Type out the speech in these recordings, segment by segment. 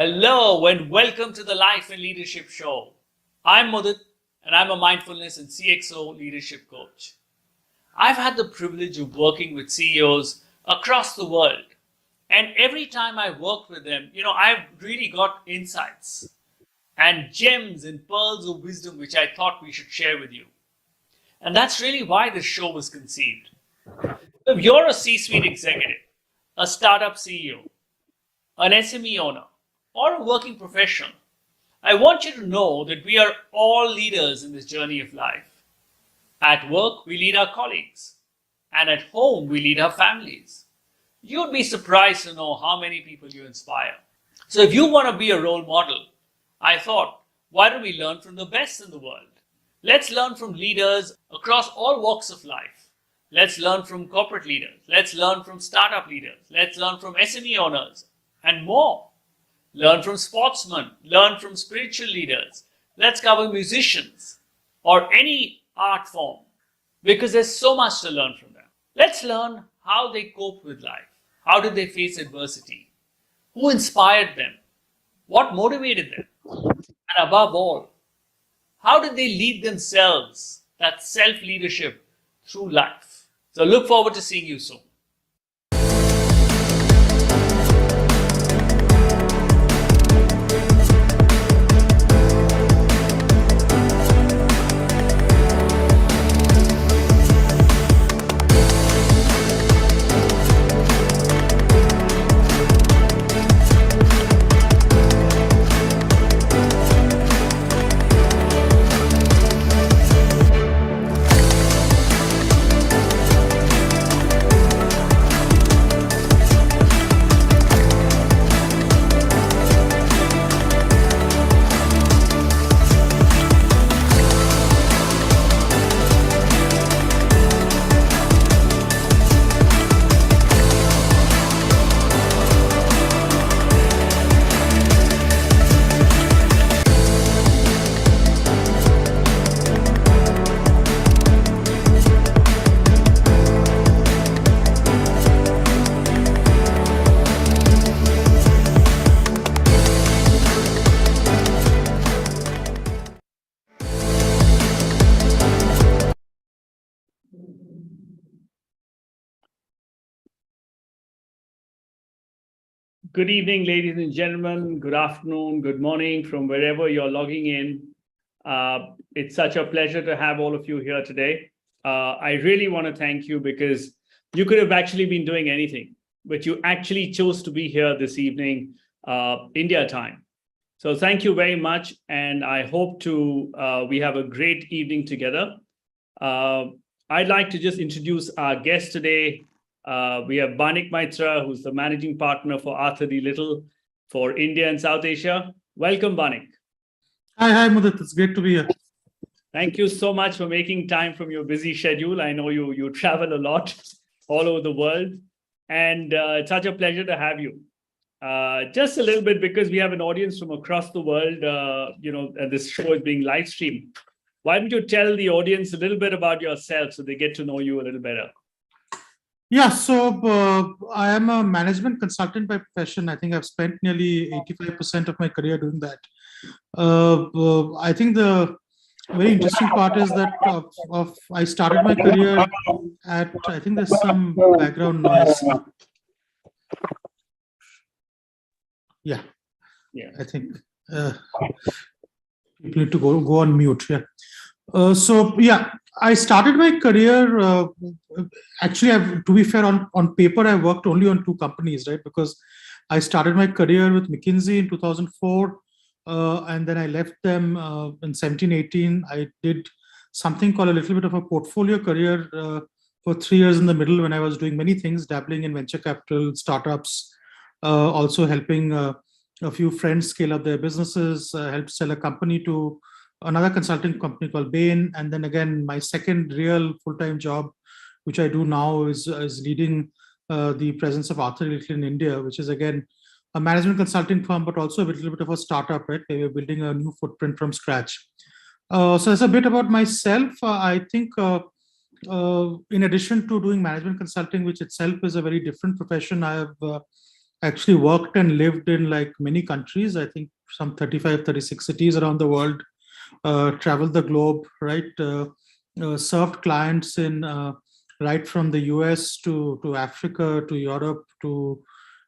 Hello and welcome to the Life and Leadership Show. I'm Mudit and I'm a mindfulness and CXO leadership coach. I've had the privilege of working with CEOs across the world, and every time I worked with them, I've really got insights and gems and pearls of wisdom which I thought we should share with you. And that's really why this show was conceived. If you're a C-suite executive, a startup CEO, an SME owner, or a working professional, I want you to know that we are all leaders in this journey of life. At work, we lead our colleagues, and at home, we lead our families. You'd be surprised to know how many people you inspire. So if you want to be a role model, I thought, why don't we learn from the best in the world? Let's learn from leaders across all walks of life. Let's learn from corporate leaders. Let's learn from startup leaders. Let's learn from SME owners and more. Learn from sportsmen, learn from spiritual leaders. Let's cover musicians or any art form because there's so much to learn from them. Let's learn how they cope with life. How did they face adversity? Who inspired them? What motivated them? And above all, how did they lead themselves, that self-leadership through life? So look forward to seeing you soon. Good evening, ladies and gentlemen. Good afternoon, good morning from wherever you're logging in. It's such a pleasure to have all of you here today. I really want to thank you because you could have actually been doing anything, but you actually chose to be here this evening, India time. So thank you very much. And I hope we have a great evening together. I'd like to just introduce our guest today. We have Banik Maitra, who's the managing partner for Arthur D. Little for India and South Asia. Welcome, Banik. Hi, Mudit. It's great to be here. Thank you so much for making time from your busy schedule. I know you travel a lot all over the world, and it's such a pleasure to have you. Just a little bit, because we have an audience from across the world, and this show is being live streamed. Why don't you tell the audience a little bit about yourself so they get to know you a little better? Yeah, so I am a management consultant by profession. I think I've spent nearly 85% of my career doing that. I think the very interesting part is that I started my career at, I think there's some background noise. Yeah. I think people need to go on mute. Yeah. I started my career, actually, to be fair, on paper, I worked only on 2 companies, right? Because I started my career with McKinsey in 2004, and then I left them in 17-18. I did something called a little bit of a portfolio career for 3 years in the middle when I was doing many things, dabbling in venture capital, startups, also helping a few friends scale up their businesses, helped sell a company to another consulting company called Bain. And then again, my second real full-time job, which I do now, is leading the presence of Arthur Little in India, which is again a management consulting firm, but also a little bit of a startup, right? We're building a new footprint from scratch. So that's a bit about myself. I think in addition to doing management consulting, which itself is a very different profession, I have actually worked and lived in like many countries. I think some 35, 36 cities around the world, traveled the globe, right? Served clients in right from the US to Africa to Europe to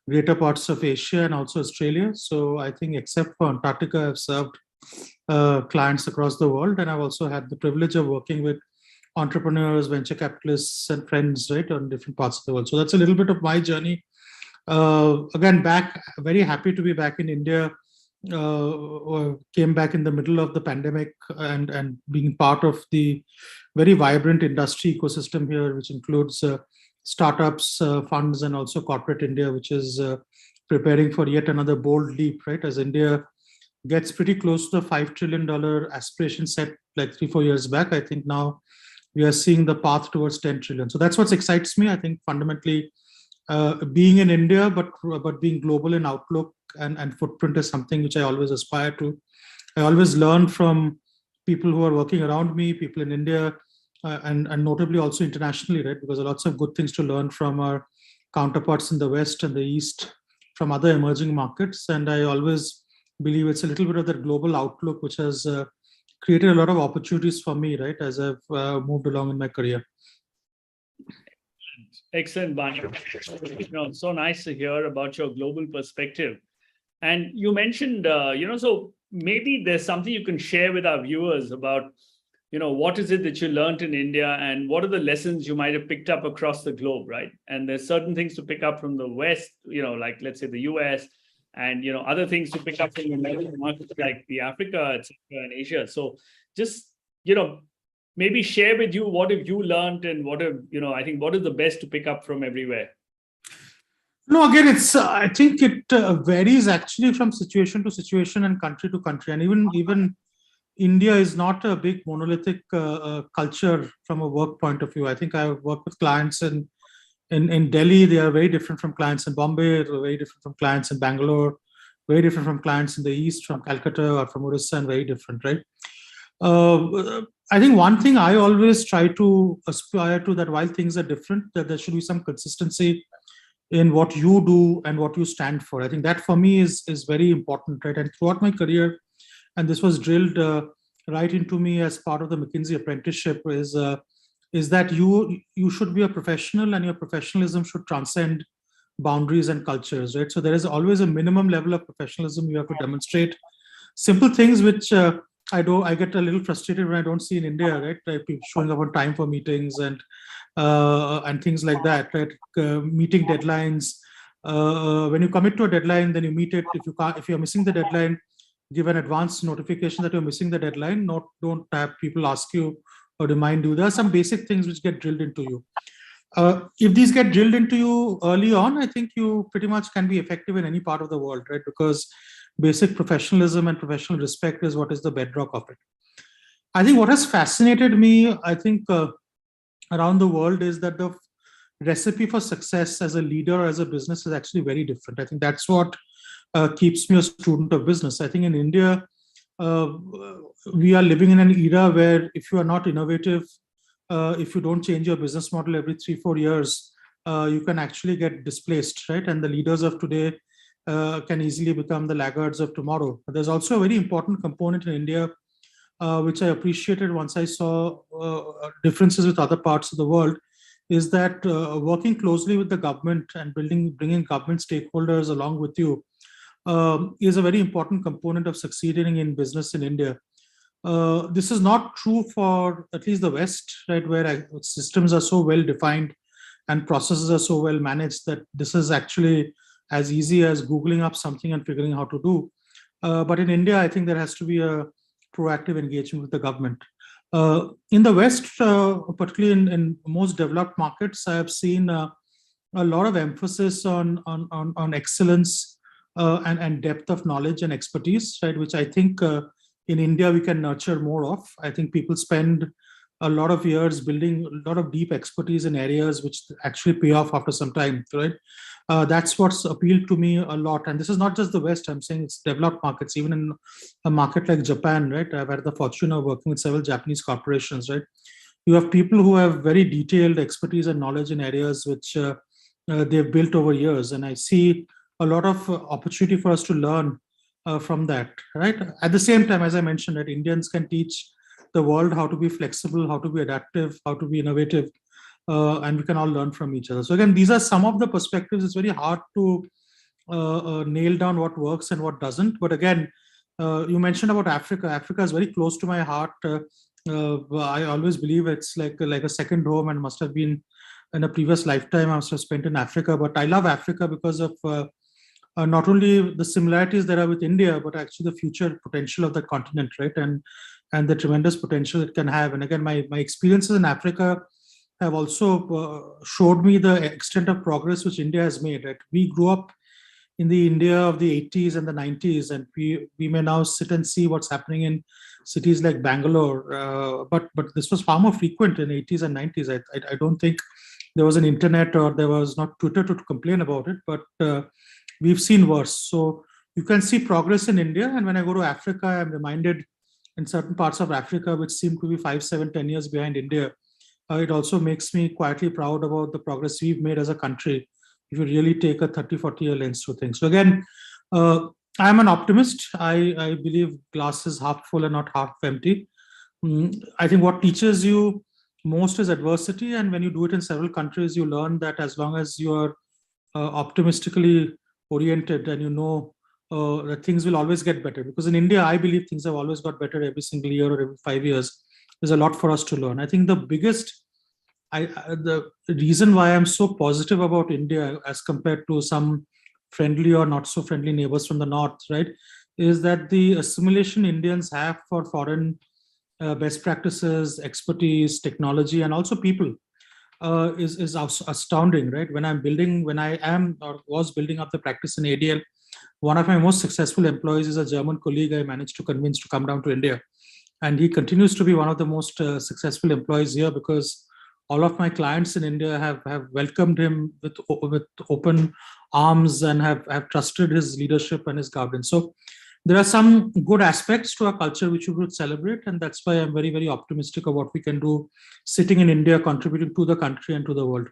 greater parts of Asia and also Australia. So I think except for Antarctica, I've served clients across the world, and I've also had the privilege of working with entrepreneurs, venture capitalists, and friends, right, on different parts of the world. So that's a little bit of my journey. Again, back, very happy to be back in India. Came back in the middle of the pandemic and being part of the very vibrant industry ecosystem here, which includes startups, funds, and also corporate India, which is preparing for yet another bold leap, right? As India gets pretty close to the $5 trillion aspiration set like 3-4 years back, I think now we are seeing the path towards 10 trillion. So that's what excites me. I think fundamentally being in India, but being global in outlook and footprint is something which I always aspire to. I always learn from people who are working around me, people in India, and notably also internationally, right? Because there are lots of good things to learn from our counterparts in the West and the East, from other emerging markets. And I always believe it's a little bit of that global outlook which has created a lot of opportunities for me, right, as I've moved along in my career. Excellent, Bani. So nice to hear about your global perspective. And you mentioned, so maybe there's something you can share with our viewers about, what is it that you learned in India and what are the lessons you might have picked up across the globe, right? And there's certain things to pick up from the West, like let's say the US, and other things to pick up from the emerging markets like the Africa, etc., and Asia. So just maybe share with you what have you learned and what have I think what is the best to pick up from everywhere. No, again, it's I think it varies actually from situation to situation and country to country, and even India is not a big monolithic culture from a work point of view. I think I work with clients in Delhi. They are very different from clients in Bombay. They're very different from clients in Bangalore. Very different from clients in the East, from Calcutta or from Orissa, and very different, right? I think one thing I always try to aspire to, that while things are different, that there should be some consistency in what you do and what you stand for. I think that for me is very important, right? And throughout my career, and this was drilled right into me as part of the McKinsey apprenticeship, is that you should be a professional, and your professionalism should transcend boundaries and cultures, right? So there is always a minimum level of professionalism you have to demonstrate. Simple things which I get a little frustrated when I don't see in India, right? Like people showing up on time for meetings and things like that, right? Meeting deadlines. When you commit to a deadline, then you meet it. If you're missing the deadline, give an advance notification that you're missing the deadline. Don't have people ask you or remind you. There are some basic things which get drilled into you. If these get drilled into you early on, I think you pretty much can be effective in any part of the world, right? Because basic professionalism and professional respect is what is the bedrock of it. I think what has fascinated me, I think, around the world is that the recipe for success as a leader or as a business is actually very different. I think that's what keeps me a student of business. I think in India, we are living in an era where if you are not innovative, if you don't change your business model every 3-4 years, you can actually get displaced, right? And the leaders of today can easily become the laggards of tomorrow. But there's also a very important component in India, which I appreciated once I saw differences with other parts of the world, is that working closely with the government and bringing government stakeholders along with you is a very important component of succeeding in business in India. This is not true for at least the West, right, where systems are so well defined and processes are so well managed that this is actually as easy as Googling up something and figuring out how to do. But in India, I think there has to be a proactive engagement with the government. In the West, particularly in most developed markets, I have seen a lot of emphasis on excellence and depth of knowledge and expertise, right, which I think in India we can nurture more of. I think people spend a lot of years building a lot of deep expertise in areas which actually pay off after some time, right? That's what's appealed to me a lot. And this is not just the West, I'm saying it's developed markets, even in a market like Japan, right? I've had the fortune of working with several Japanese corporations, right? You have people who have very detailed expertise and knowledge in areas which they've built over years. And I see a lot of opportunity for us to learn from that, right? At the same time, as I mentioned, that Indians can teach the world how to be flexible, how to be adaptive, how to be innovative, and we can all learn from each other. So again, these are some of the perspectives. It's very hard to nail down what works and what doesn't. But again, you mentioned about Africa. Africa is very close to my heart. I always believe it's like a second home, and must have been in a previous lifetime I must have spent in Africa. But I love Africa because of not only the similarities there are with India, but actually the future potential of the continent, right? And the tremendous potential it can have. And again, my experiences in Africa have also showed me the extent of progress which India has made. Right? We grew up in the India of the 80s and the 90s, and we may now sit and see what's happening in cities like Bangalore. But this was far more frequent in 80s and 90s. I don't think there was an internet or there was not Twitter to complain about it, but we've seen worse. So you can see progress in India. And when I go to Africa, I'm reminded in certain parts of Africa, which seem to be 5, 7, 10 years behind India, it also makes me quietly proud about the progress we've made as a country if you really take a 30, 40-year lens to things. So again, I'm an optimist. I believe glass is half full and not half empty. I think what teaches you most is adversity. And when you do it in several countries, you learn that as long as you are optimistically oriented and you know that things will always get better. Because in India, I believe things have always got better every single year or every 5 years. There's a lot for us to learn. I think the biggest, the reason why I'm so positive about India as compared to some friendly or not so friendly neighbors from the north, right, is that the assimilation Indians have for foreign best practices, expertise, technology, and also people is astounding, right? When I am or was building up the practice in ADL, one of my most successful employees is a German colleague I managed to convince to come down to India. And he continues to be one of the most successful employees here because all of my clients in India have welcomed him with open arms and have trusted his leadership and his governance. So there are some good aspects to our culture which we would celebrate. And that's why I'm very, very optimistic of what we can do sitting in India, contributing to the country and to the world.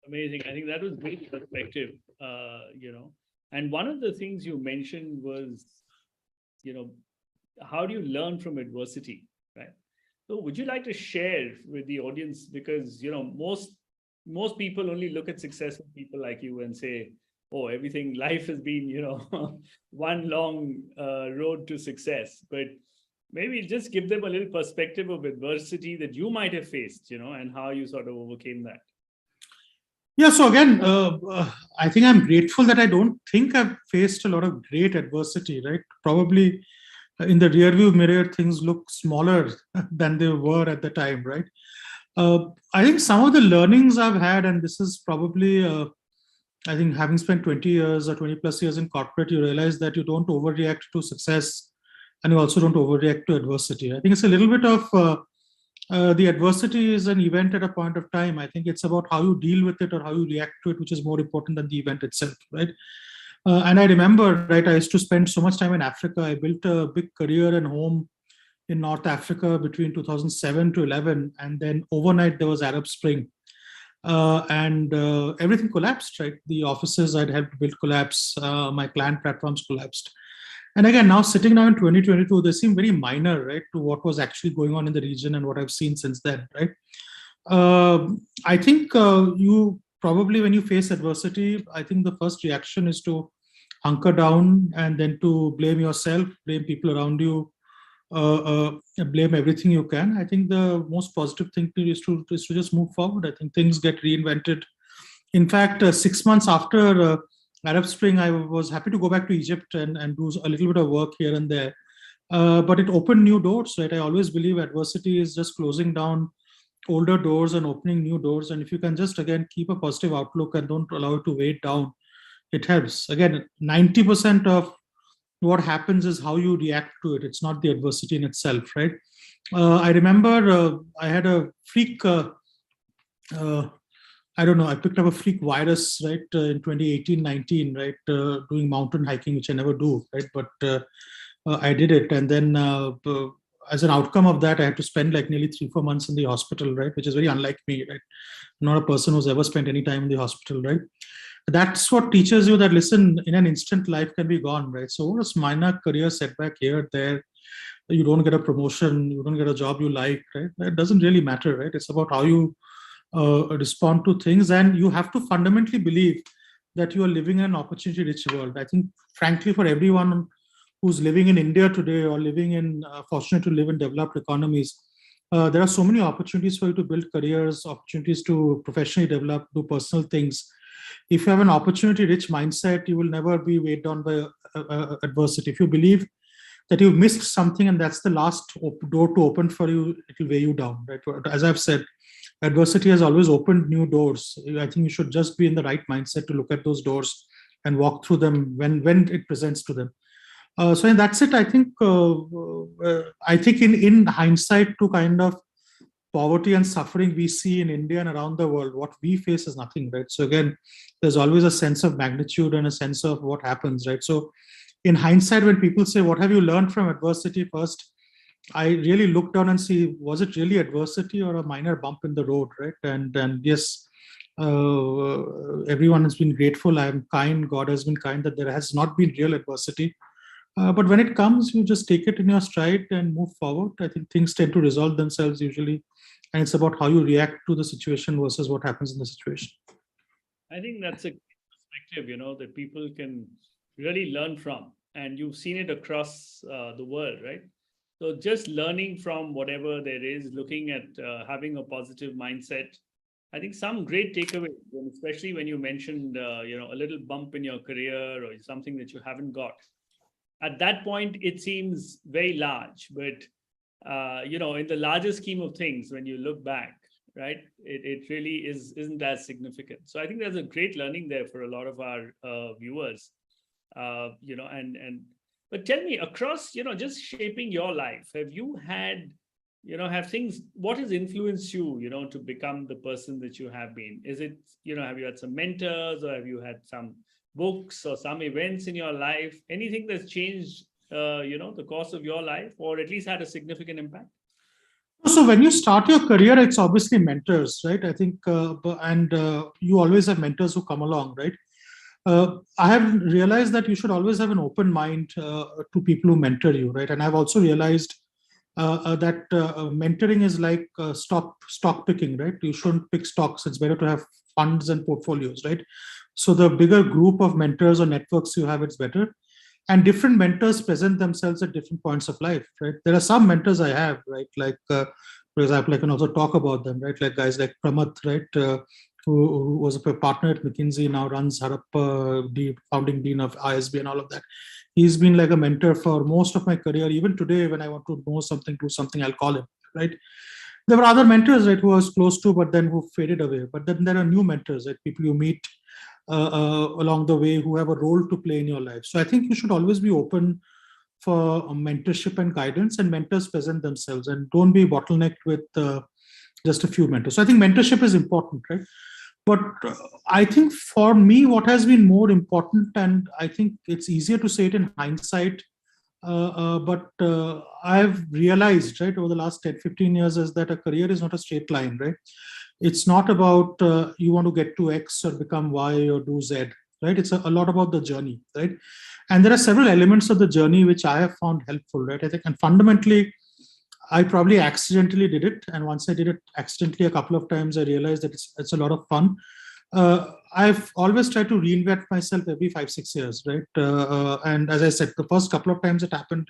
Amazing. I think that was great perspective, And one of the things you mentioned was, how do you learn from adversity, right? So would you like to share with the audience, because, most people only look at successful people like you and say, oh, life has been, one long road to success. But maybe just give them a little perspective of adversity that you might have faced, and how you sort of overcame that. Yeah, so again, I think I'm grateful that I don't think I've faced a lot of great adversity, right? Probably in the rearview mirror, things look smaller than they were at the time, right? I think some of the learnings I've had, and this is probably, I think having spent 20 years or 20 plus years in corporate, you realize that you don't overreact to success and you also don't overreact to adversity. I think it's a little bit of the adversity is an event at a point of time. I think it's about how you deal with it or how you react to it, which is more important than the event itself, right? And I remember, right, I used to spend so much time in Africa. I built a big career and home in North Africa between 2007 to 11. And then overnight, there was Arab Spring. And everything collapsed, right? The offices I'd helped build collapse. My client platforms collapsed. And again, now sitting now in 2022, they seem very minor, right, to what was actually going on in the region and what I've seen since then, right? I think you probably, when you face adversity, I think the first reaction is to hunker down and then to blame yourself, blame people around you, blame everything you can. I think the most positive thing is to just move forward. I think things get reinvented. In fact, 6 months after Arab Spring, I was happy to go back to Egypt and do a little bit of work here and there. But it opened new doors, right? I always believe adversity is just closing down older doors and opening new doors. And if you can just, again, keep a positive outlook and don't allow it to weigh down, it helps. Again, 90% of what happens is how you react to it. It's not the adversity in itself, right? I remember I had a freak, I don't know, I picked up a freak virus, right, in 2018-19, right, doing mountain hiking, which I never do, right, but I did it. And then as an outcome of that, I had to spend like nearly 3-4 months in the hospital, right, which is very unlike me, right? I'm not a person who's ever spent any time in the hospital, right? that's what teaches you that, listen, in an instant life can be gone, right? So it's minor career setback here, there, you don't get a promotion, you don't get a job you like, right? That doesn't really matter, right? It's about how you respond to things, and you have to fundamentally believe that you are living in an opportunity rich world. I think, frankly, for everyone who's living in India today, or living in fortunate to live in developed economies, there are so many opportunities for you to build careers, opportunities to professionally develop, do personal things. If you have an opportunity rich mindset, you will never be weighed down by adversity. If you believe that you've missed something and that's the last door to open for you, it will weigh you down, right? As I've said, adversity has always opened new doors. I think you should just be in the right mindset to look at those doors and walk through them when it presents to them. So that's it. I think in hindsight, to kind of poverty and suffering we see in India and around the world, what we face is nothing, right? So again, there's always a sense of magnitude and a sense of what happens, right? So in hindsight, when people say, what have you learned from adversity? First, I really look down and see, was it really adversity or a minor bump in the road, right? And yes, everyone has been grateful. I am kind. God has been kind that there has not been real adversity. But when it comes, you just take it in your stride and move forward. I think things tend to resolve themselves usually. And it's about how you react to the situation versus what happens in the situation. I think that's a perspective, that people can really learn from. And you've seen it across the world, right? So just learning from whatever there is, looking at having a positive mindset. I think some great takeaways, and especially when you mentioned, a little bump in your career or something that you haven't got. At that point, it seems very large, but in the larger scheme of things, when you look back, right, it really isn't as significant. So I think there's a great learning there for a lot of our viewers, but tell me, across, just shaping your life, have you had, what has influenced you, to become the person that you have been? Is it, have you had some mentors, or have you had some books or some events in your life, anything that's changed, the course of your life, or at least had a significant impact? So when you start your career, it's obviously mentors, right? I think, and you always have mentors who come along, right? I have realized that you should always have an open mind to people who mentor you, right? And I've also realized that mentoring is like stock picking, right? You shouldn't pick stocks. It's better to have funds and portfolios, right? So the bigger group of mentors or networks you have, it's better. And different mentors present themselves at different points of life, right? There are some mentors I have, right? Like, for example, I can also talk about them, right? Like guys like Pramath, right? Who was a partner at McKinsey, now runs Harappa, the founding dean of ISB and all of that. He's been like a mentor for most of my career. Even today, when I want to know something, do something, I'll call him, right? There were other mentors, right, who I was close to, but then who faded away. But then there are new mentors, right? People you meet along the way who have a role to play in your life. So I think you should always be open for mentorship and guidance, and mentors present themselves, and don't be bottlenecked with just a few mentors. So I think mentorship is important, right? But I think for me, what has been more important, and I think it's easier to say it in hindsight, but I've realized, right, over the last 10, 15 years, is that a career is not a straight line, right? It's not about you want to get to X or become Y or do Z, right? It's a lot about the journey, right? And there are several elements of the journey which I have found helpful, right? I think, and fundamentally, I probably accidentally did it. And once I did it accidentally a couple of times, I realized that it's a lot of fun. I've always tried to reinvent myself every 5-6 years, right? And as I said, the first couple of times it happened,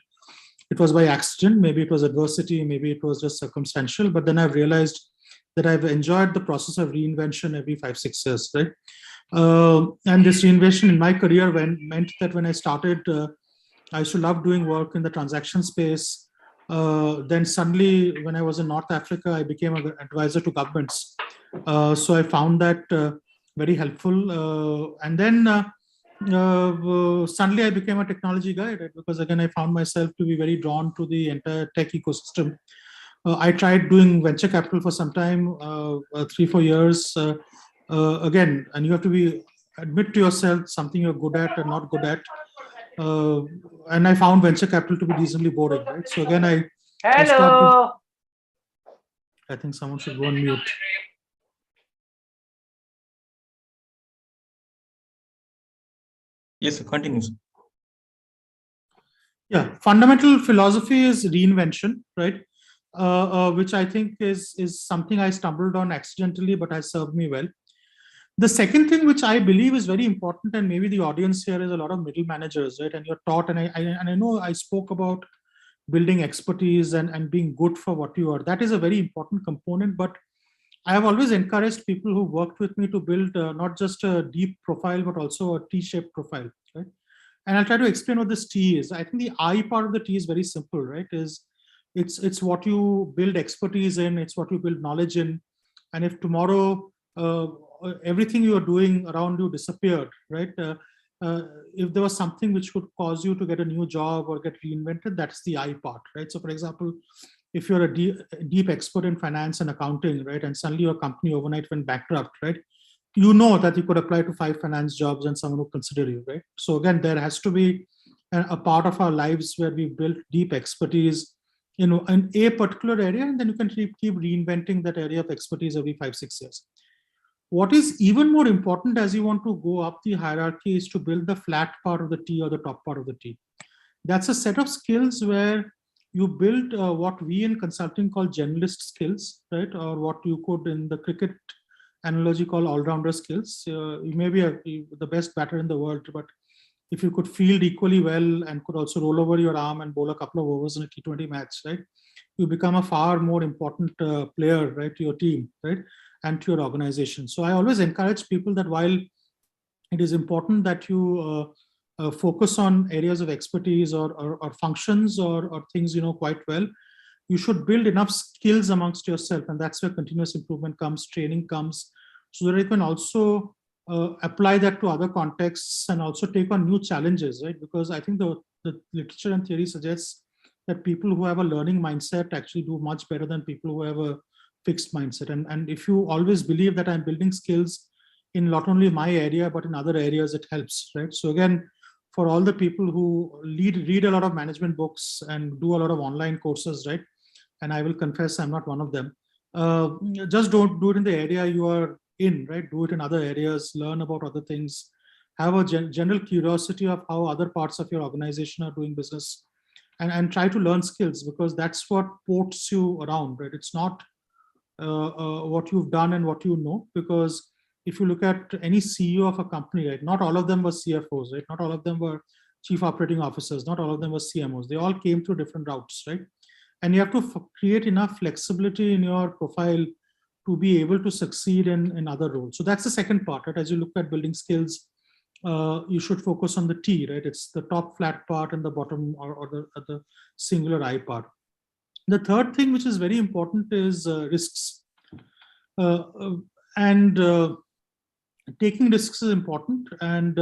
it was by accident. Maybe it was adversity, maybe it was just circumstantial. But then I've realized that I've enjoyed the process of reinvention every 5-6 years, right? And this reinvention in my career meant that when I started, I used to love doing work in the transaction space. Then suddenly, when I was in North Africa, I became an advisor to governments. So I found that very helpful. And then suddenly I became a technology guy, right? Because again, I found myself to be very drawn to the entire tech ecosystem. I tried doing venture capital for some time, 3-4 years. Again, and you have to admit to yourself something you're good at and not good at. And I found venture capital to be reasonably boring, right? So again, I think someone should go on mute. Yes, sir. Continue, sir. Yeah, fundamental philosophy is reinvention, right? Which I think is something I stumbled on accidentally, but has served me well. The second thing which I believe is very important, and maybe the audience here is a lot of middle managers, right? And you're taught, and I know I spoke about building expertise and being good for what you are. That is a very important component, but I have always encouraged people who worked with me to build not just a deep profile, but also a T-shaped profile, right? And I'll try to explain what this T is. I think the I part of the T is very simple, right? It's what you build expertise in, it's what you build knowledge in. And if tomorrow everything you are doing around you disappeared, right? If there was something which could cause you to get a new job or get reinvented, that's the I part, right? So for example, if you're a deep expert in finance and accounting, right, and suddenly your company overnight went bankrupt, right, you know that you could apply to 5 finance jobs and someone will consider you, right? So again, there has to be a part of our lives where we build deep expertise, in a particular area, and then you can keep reinventing that area of expertise every 5-6 years. What is even more important as you want to go up the hierarchy is to build the flat part of the T or the top part of the T. That's a set of skills where you build what we in consulting call generalist skills, right? Or what you could in the cricket analogy call all-rounder skills. You may be the best batter in the world, but if you could field equally well and could also roll over your arm and bowl a couple of overs in a T20 match, right? You become a far more important player, right, to your team, right, and to your organization. So I always encourage people that while it is important that you focus on areas of expertise or functions or things you know quite well, you should build enough skills amongst yourself, and that's where continuous improvement comes, training comes, so that you can also apply that to other contexts and also take on new challenges, right? Because I think the literature and theory suggests that people who have a learning mindset actually do much better than people who have a fixed mindset. And if you always believe that I'm building skills in not only my area, but in other areas, it helps, right? So again, for all the people who read a lot of management books and do a lot of online courses, right? And I will confess I'm not one of them. Just don't do it in the area you are in, right? Do it in other areas, learn about other things, have a general curiosity of how other parts of your organization are doing business, and try to learn skills, because that's what ports you around, right? It's not what you've done and what you know, because if you look at any CEO of a company, right, not all of them were CFOs, right? Not all of them were chief operating officers, not all of them were CMOs. They all came through different routes, right? And you have to create enough flexibility in your profile to be able to succeed in other roles. So that's the second part, right? As you look at building skills, you should focus on the T, right? It's the top flat part and the bottom or the singular I part. The third thing, which is very important, is risks. And taking risks is important. And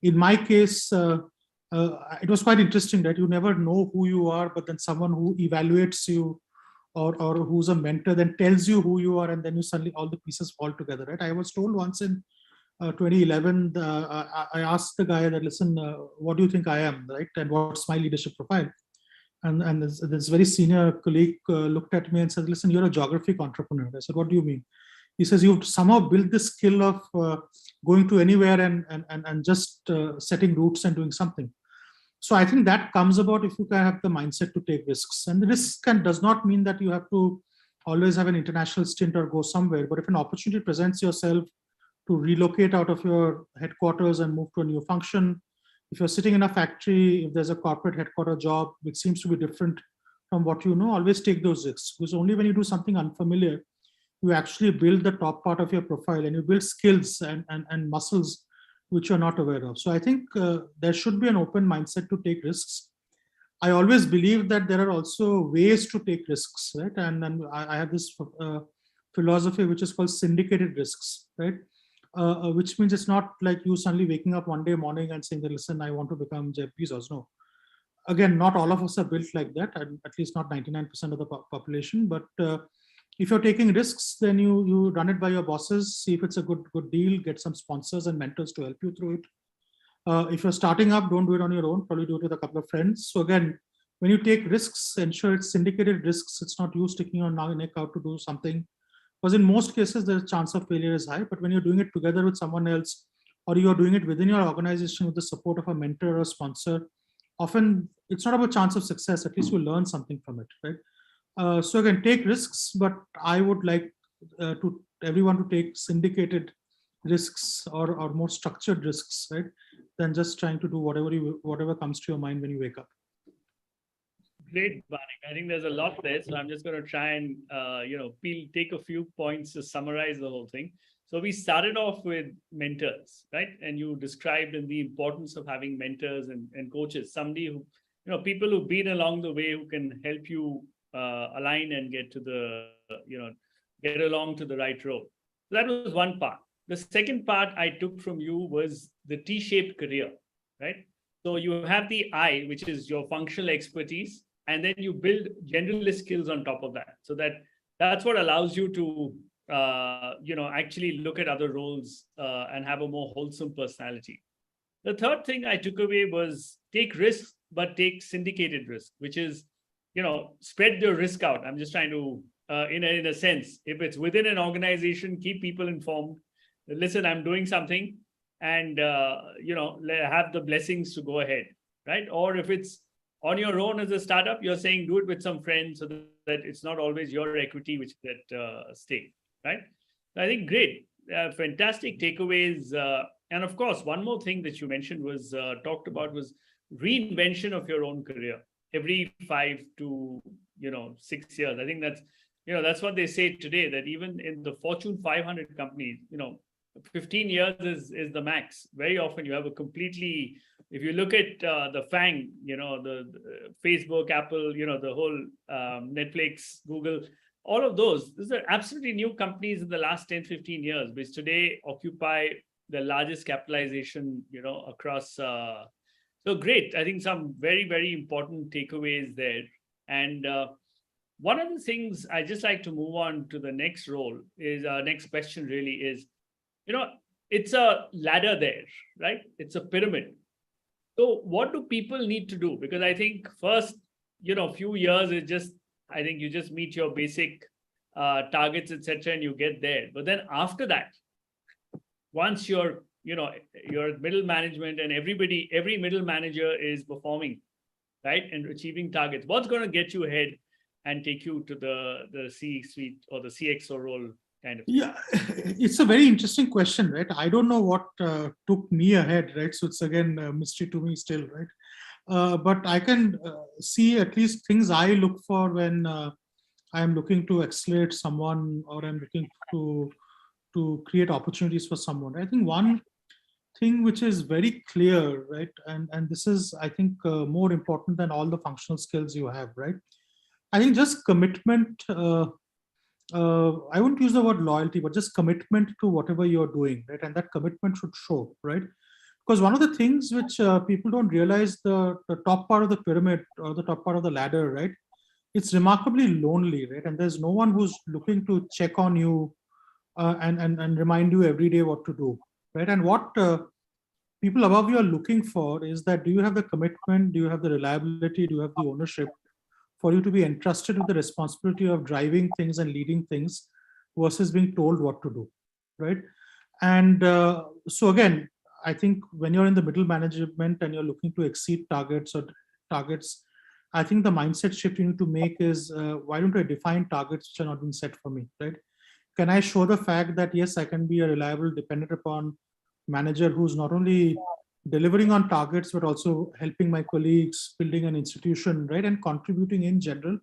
in my case, it was quite interesting that you never know who you are, but then someone who evaluates you or who's a mentor then tells you who you are, and then you suddenly all the pieces fall together, right? I was told once in 2011, I asked the guy that, listen, what do you think I am, right? And what's my leadership profile? And this very senior colleague looked at me and said, listen, you're a geographic entrepreneur. I said, what do you mean? He says, you've somehow built this skill of going to anywhere and just setting roots and doing something. So I think that comes about if you can have the mindset to take risks. And the risk does not mean that you have to always have an international stint or go somewhere. But if an opportunity presents yourself to relocate out of your headquarters and move to a new function, if you're sitting in a factory, if there's a corporate headquarter job, which seems to be different from what you know, always take those risks. Because only when you do something unfamiliar, you actually build the top part of your profile and you build skills and muscles which you're not aware of. So I think there should be an open mindset to take risks. I always believe that there are also ways to take risks, right? And I have this philosophy which is called syndicated risks, right? Which means it's not like you suddenly waking up one day morning and saying that, listen, I want to become Jeff Bezos. No. Again, not all of us are built like that, at least not 99% of the population. But if you're taking risks, then you run it by your bosses, see if it's a good deal, get some sponsors and mentors to help you through it. If you're starting up, don't do it on your own, probably do it with a couple of friends. So again, when you take risks, ensure it's syndicated risks. It's not you sticking your neck out to do something. Because in most cases, the chance of failure is high. But when you're doing it together with someone else or you are doing it within your organization with the support of a mentor or a sponsor, often it's not about chance of success. At least you learn something from it, right? So again, take risks, but I would like to everyone to take syndicated risks or more structured risks, right? Than just trying to do whatever comes to your mind when you wake up. Great, Banik. I think there's a lot there, so I'm just going to try and take a few points to summarize the whole thing. So we started off with mentors, right? And you described in the importance of having mentors and coaches, somebody who, people who've been along the way who can help you align and get to the, get along to the right road. So that was one part. The second part I took from you was the T-shaped career, right? So you have the I, which is your functional expertise, and then you build generalist skills on top of that. So that's what allows you to, actually look at other roles and have a more wholesome personality. The third thing I took away was take risks, but take syndicated risk, which is, spread your risk out. I'm just trying to, in a sense, if it's within an organization, keep people informed. Listen, I'm doing something, and have the blessings to go ahead, right? Or if it's on your own as a startup, you're saying do it with some friends so that it's not always your equity which is at stake, right? I think great, fantastic takeaways. And of course, one more thing that you mentioned was talked about was reinvention of your own career every 5 to 6 years. I think that's what they say today, that even in the Fortune 500 companies, 15 years is the max. Very often you have a completely, if you look at the FANG, the Facebook, Apple, the whole Netflix, Google, all of these are absolutely new companies in the last 10, 15 years, which today occupy the largest capitalization, across. So great. I think some very, very important takeaways there. And one of the things I just like to move on to the next role is next question really is, it's a ladder there, right? It's a pyramid. So what do people need to do? Because I think first, few years is just, I think you just meet your basic targets, etc., and you get there. But then after that, once your middle management and every middle manager is performing, right, and achieving targets, what's going to get you ahead and take you to the C-suite or the CXO role? Kind of. Yeah, it's a very interesting question, right? I don't know what took me ahead, right? So it's again a mystery to me still, right? But I can see at least things I look for when I'm looking to accelerate someone or I'm looking to create opportunities for someone. I think one thing which is very clear, right? And this is, I think, more important than all the functional skills you have, right? I think just commitment. I wouldn't use the word loyalty, but just commitment to whatever you're doing, right? And that commitment should show, right? Because one of the things which people don't realize, the top part of the pyramid or the top part of the ladder, right? It's remarkably lonely, right? And there's no one who's looking to check on you and remind you every day what to do, right? And what people above you are looking for is that, do you have the commitment? Do you have the reliability? Do you have the ownership for you to be entrusted with the responsibility of driving things and leading things versus being told what to do, right? And so again, I think when you're in the middle management and you're looking to exceed targets, I think the mindset shift you need to make is, why don't I define targets which are not being set for me, right? Can I show the fact that, yes, I can be a reliable, dependent upon manager who's not only delivering on targets, but also helping my colleagues, building an institution, right? And contributing in general.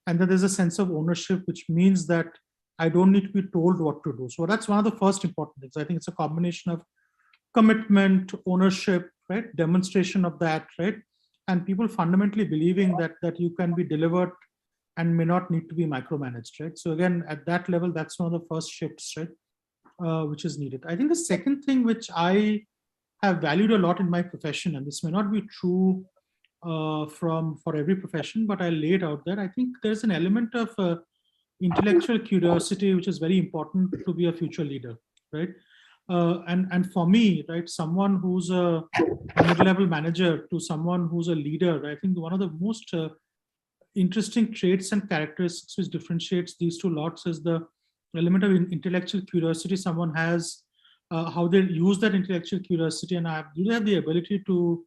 And then there's a sense of ownership, which means that I don't need to be told what to do. So that's one of the first important things. I think it's a combination of commitment, ownership, right? Demonstration of that, right? And people fundamentally believing that you can be delivered and may not need to be micromanaged, right? So again, at that level, that's one of the first shifts, right? Which is needed. I think the second thing which I have valued a lot in my profession, and this may not be true for every profession, but I lay it out there. I think there's an element of intellectual curiosity, which is very important to be a future leader, right? And for me, right, someone who's a mid-level manager to someone who's a leader, I think one of the most interesting traits and characteristics which differentiates these two lots is the element of intellectual curiosity someone has how they use that intellectual curiosity, and do they have the ability to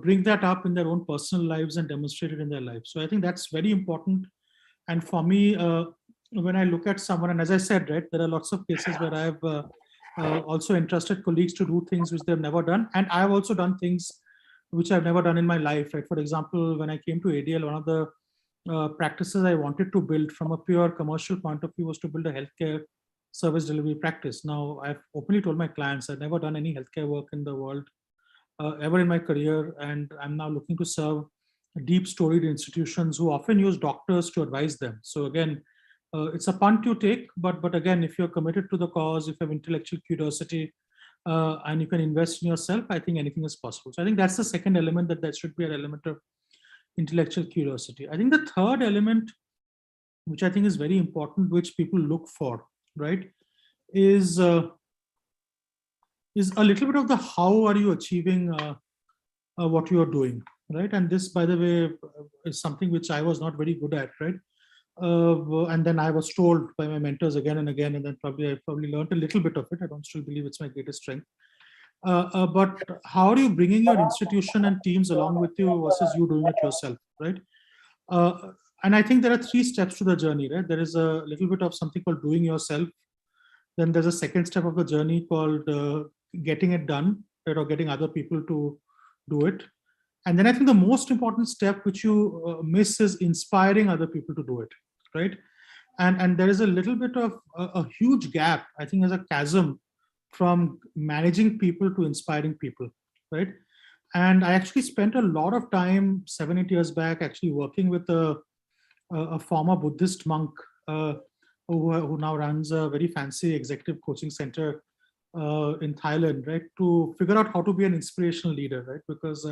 bring that up in their own personal lives and demonstrate it in their lives. So I think that's very important. And for me, when I look at someone, and as I said, right, there are lots of cases where I've also entrusted colleagues to do things which they've never done, and I've also done things which I've never done in my life. Right. For example, when I came to ADL, one of the practices I wanted to build from a pure commercial point of view was to build a healthcare service delivery practice. Now, I've openly told my clients I've never done any healthcare work in the world ever in my career, and I'm now looking to serve deep storied institutions who often use doctors to advise them. So again, it's a punt you take, but again, if you're committed to the cause, if you have intellectual curiosity, and you can invest in yourself, I think anything is possible. So I think that's the second element, that should be an element of intellectual curiosity. I think the third element, which I think is very important, which people look for, right, is a little bit of the how are you achieving what you are doing, right? And this, by the way, is something which I was not very good at, right? And then I was told by my mentors again and again, and then I probably learned a little bit of it. I don't still believe it's my greatest strength. But how are you bringing your institution and teams along with you versus you doing it yourself, right? And I think there are 3 steps to the journey, right? There is a little bit of something called doing yourself. Then there's a second step of the journey called getting it done, right, or getting other people to do it. And then I think the most important step which you miss is inspiring other people to do it, right? And there is a little bit of a huge gap, I think, as a chasm from managing people to inspiring people, right? And I actually spent a lot of time 7-8 years back actually working with a former Buddhist monk who now runs a very fancy executive coaching center in Thailand, right? To figure out how to be an inspirational leader, right? Because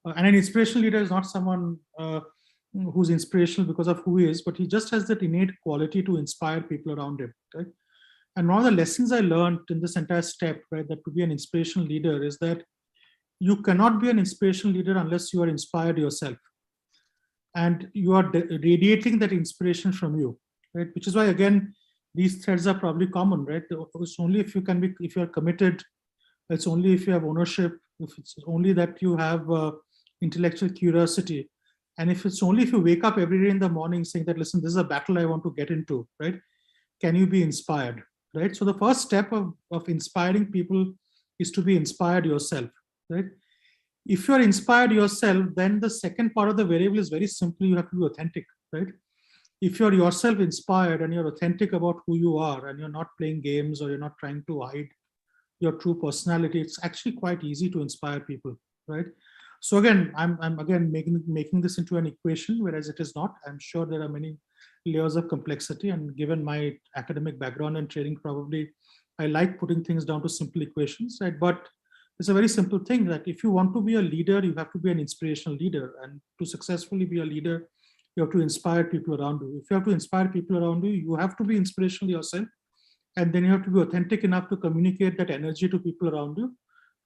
and an inspirational leader is not someone who's inspirational because of who he is, but he just has that innate quality to inspire people around him, right? And one of the lessons I learned in this entire step, right, that to be an inspirational leader is that you cannot be an inspirational leader unless you are inspired yourself. And you are radiating that inspiration from you, right? Which is why, again, these threads are probably common, right? It's only if if you're committed, it's only if you have ownership, if it's only that you have intellectual curiosity. And if it's only if you wake up every day in the morning saying that, listen, this is a battle I want to get into, right? Can you be inspired, right? So the first step of inspiring people is to be inspired yourself, right? If you're inspired yourself, then the second part of the variable is very simple. You have to be authentic, right? If you're yourself inspired and you're authentic about who you are and you're not playing games or you're not trying to hide your true personality, it's actually quite easy to inspire people, right? So again, I'm again making this into an equation, whereas it is not. I'm sure there are many layers of complexity, and given my academic background and training, probably I like putting things down to simple equations, right? But it's a very simple thing that if you want to be a leader, you have to be an inspirational leader, and to successfully be a leader, you have to inspire people around you. If you have to inspire people around you, you have to be inspirational yourself, and then you have to be authentic enough to communicate that energy to people around you.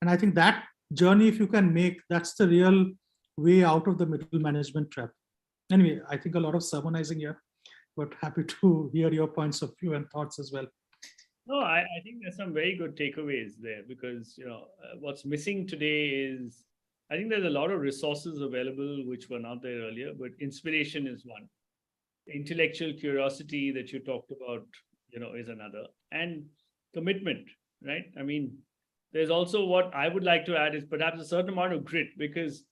And I think that journey, if you can make, that's the real way out of the middle management trap. Anyway, I think a lot of sermonizing here, but happy to hear your points of view and thoughts as well. No, I think there's some very good takeaways there, because what's missing today is, I think there's a lot of resources available which were not there earlier, but inspiration is one. Intellectual curiosity that you talked about, is another, and commitment, right? I mean, there's also, what I would like to add is perhaps a certain amount of grit, because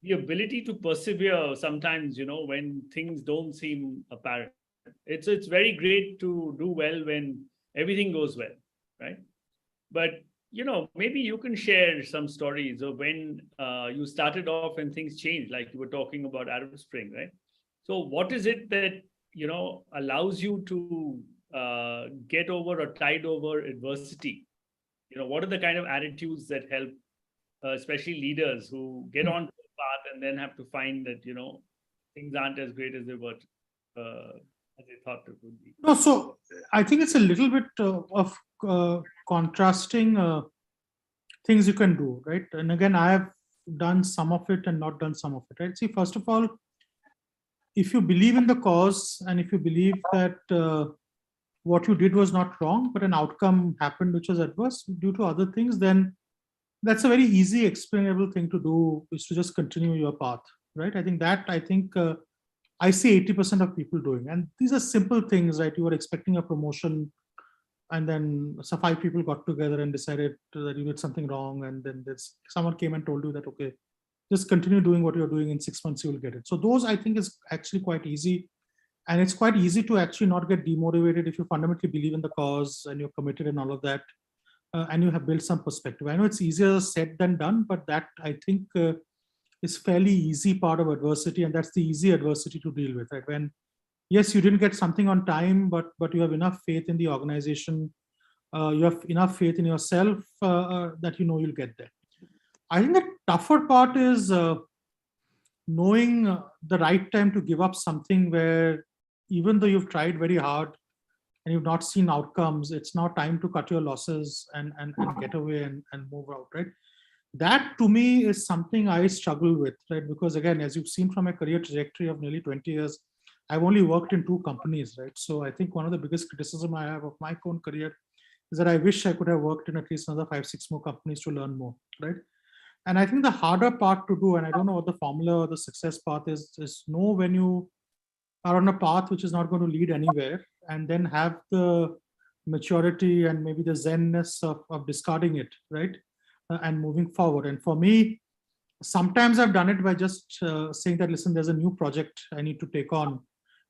the ability to persevere sometimes, when things don't seem apparent. It's very great to do well when everything goes well, right? But maybe you can share some stories of when you started off and things changed, like you were talking about Arab Spring, right? So what is it that allows you to get over or tide over adversity? What are the kind of attitudes that help, especially leaders who get on the path and then have to find that things aren't as great as they were as they thought it would be? No, so I think it's a little bit of contrasting things you can do, right? And again, I have done some of it and not done some of it, right? See, first of all, if you believe in the cause and if you believe that what you did was not wrong, but an outcome happened which was adverse due to other things, then that's a very easy explainable thing to do, is to just continue your path, right? I think I see 80% of people doing, and these are simple things, right? You were expecting a promotion, and then so 5 people got together and decided that you did something wrong, and then someone came and told you that, okay, just continue doing what you're doing, in 6 months you will get it. So those, I think, is actually quite easy, and it's quite easy to actually not get demotivated if you fundamentally believe in the cause and you're committed and all of that, and you have built some perspective. I know it's easier said than done, but that, I think, is fairly easy part of adversity, and that's the easy adversity to deal with, right? When, yes, you didn't get something on time, but you have enough faith in the organization, you have enough faith in yourself, that you know you'll get there. I think the tougher part is knowing the right time to give up something where, even though you've tried very hard and you've not seen outcomes, it's now time to cut your losses and get away and move out, right? That, to me, is something I struggle with, right? Because again, as you've seen from my career trajectory of nearly 20 years, I've only worked in 2 companies, right? So I think one of the biggest criticism I have of my own career is that I wish I could have worked in at least another 5, 6 more companies to learn more, right? And I think the harder part to do, and I don't know what the formula or the success path is know when you are on a path which is not going to lead anywhere, and then have the maturity and maybe the zenness of discarding it, right? And moving forward. And for me, sometimes I've done it by just saying that, listen, there's a new project I need to take on,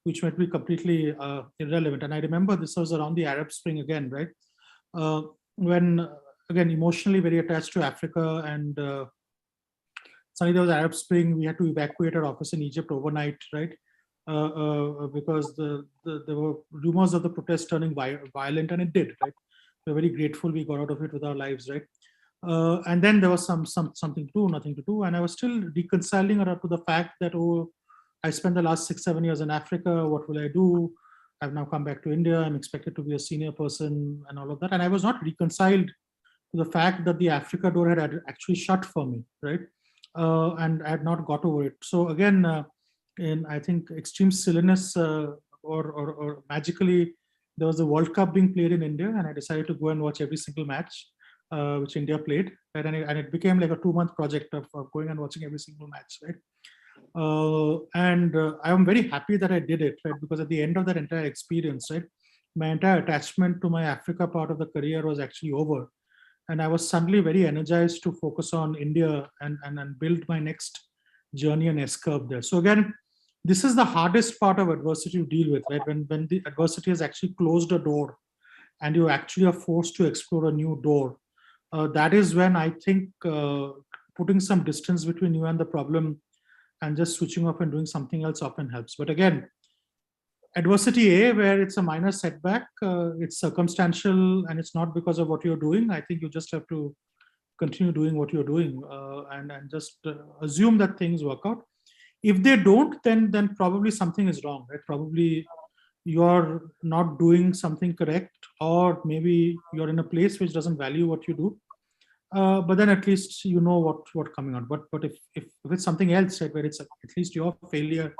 which might be completely irrelevant. And I remember this was around the Arab Spring again, right? When, again, emotionally very attached to Africa, and suddenly there was Arab Spring, we had to evacuate our office in Egypt overnight, right? Because there were rumors of the protest turning violent, and it did, right? We're very grateful we got out of it with our lives, right? And then there was something to do, nothing to do, and I was still reconciling to the fact that, oh, I spent the last 6, 7 years in Africa. What will I do? I've now come back to India. I'm expected to be a senior person and all of that, and I was not reconciled to the fact that the Africa door had actually shut for me, right? And I had not got over it. So again, in, I think, extreme silliness, or magically, there was a World Cup being played in India, and I decided to go and watch every single match which India played, right? And it became like a 2-month project of going and watching every single match, right? And I am very happy that I did it, right? Because at the end of that entire experience, right, my entire attachment to my Africa part of the career was actually over, and I was suddenly very energized to focus on India and build my next journey and S-curve there. So again, this is the hardest part of adversity to deal with, right? When the adversity has actually closed a door, and you actually are forced to explore a new door. That is when I think putting some distance between you and the problem and just switching off and doing something else often helps. But again, adversity A, where it's a minor setback, it's circumstantial and it's not because of what you're doing. I think you just have to continue doing what you're doing, and just assume that things work out. If they don't, then probably something is wrong, right? Probably you're not doing something correct, or maybe you're in a place which doesn't value what you do. But then at least you know what coming on. But if it's something else, right, where it's at least your failure,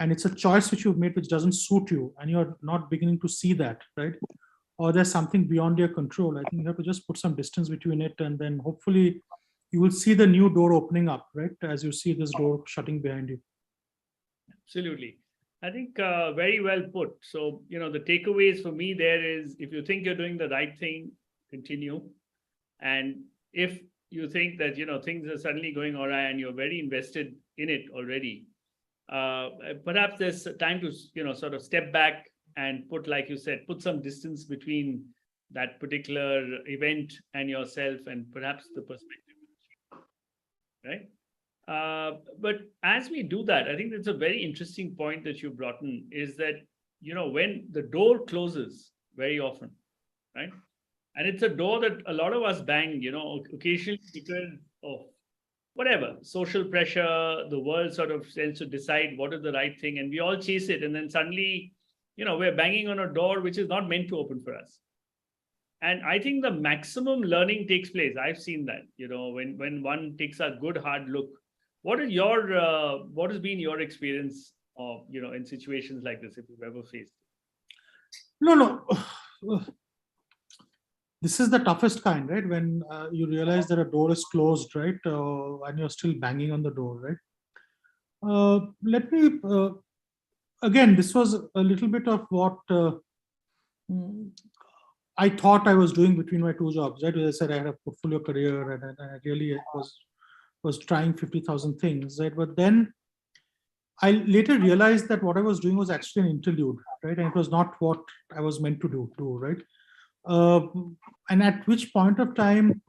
and it's a choice which you've made which doesn't suit you, and you're not beginning to see that, right? Or there's something beyond your control, I think you have to just put some distance between it, and then hopefully you will see the new door opening up, right, as you see this door shutting behind you. Absolutely. I think very well put. So, the takeaways for me there is, if you think you're doing the right thing, continue. And if you think that, things are suddenly going awry and you're very invested in it already, perhaps there's time to, sort of step back and put, like you said, put some distance between that particular event and yourself, and perhaps the perspective, right? But as we do that, I think that's a very interesting point that you brought in, is that, when the door closes very often, right? And it's a door that a lot of us bang, occasionally because of whatever, social pressure, the world sort of tends to decide what is the right thing, and we all chase it. And then suddenly, we're banging on a door which is not meant to open for us. And I think the maximum learning takes place. I've seen that, when one takes a good hard look. What has been your experience of, in situations like this, if you've ever faced? No. This is the toughest kind, right? When you realize that a door is closed, right? And you're still banging on the door, right? Let me, again, this was a little bit of what mm, I thought I was doing between my two jobs, right? As I said, I had a portfolio career and I really was trying 50,000 things, right? But then I later realized that what I was doing was actually an interlude, right? And it was not what I was meant to do, right? Uh, and at which point of time,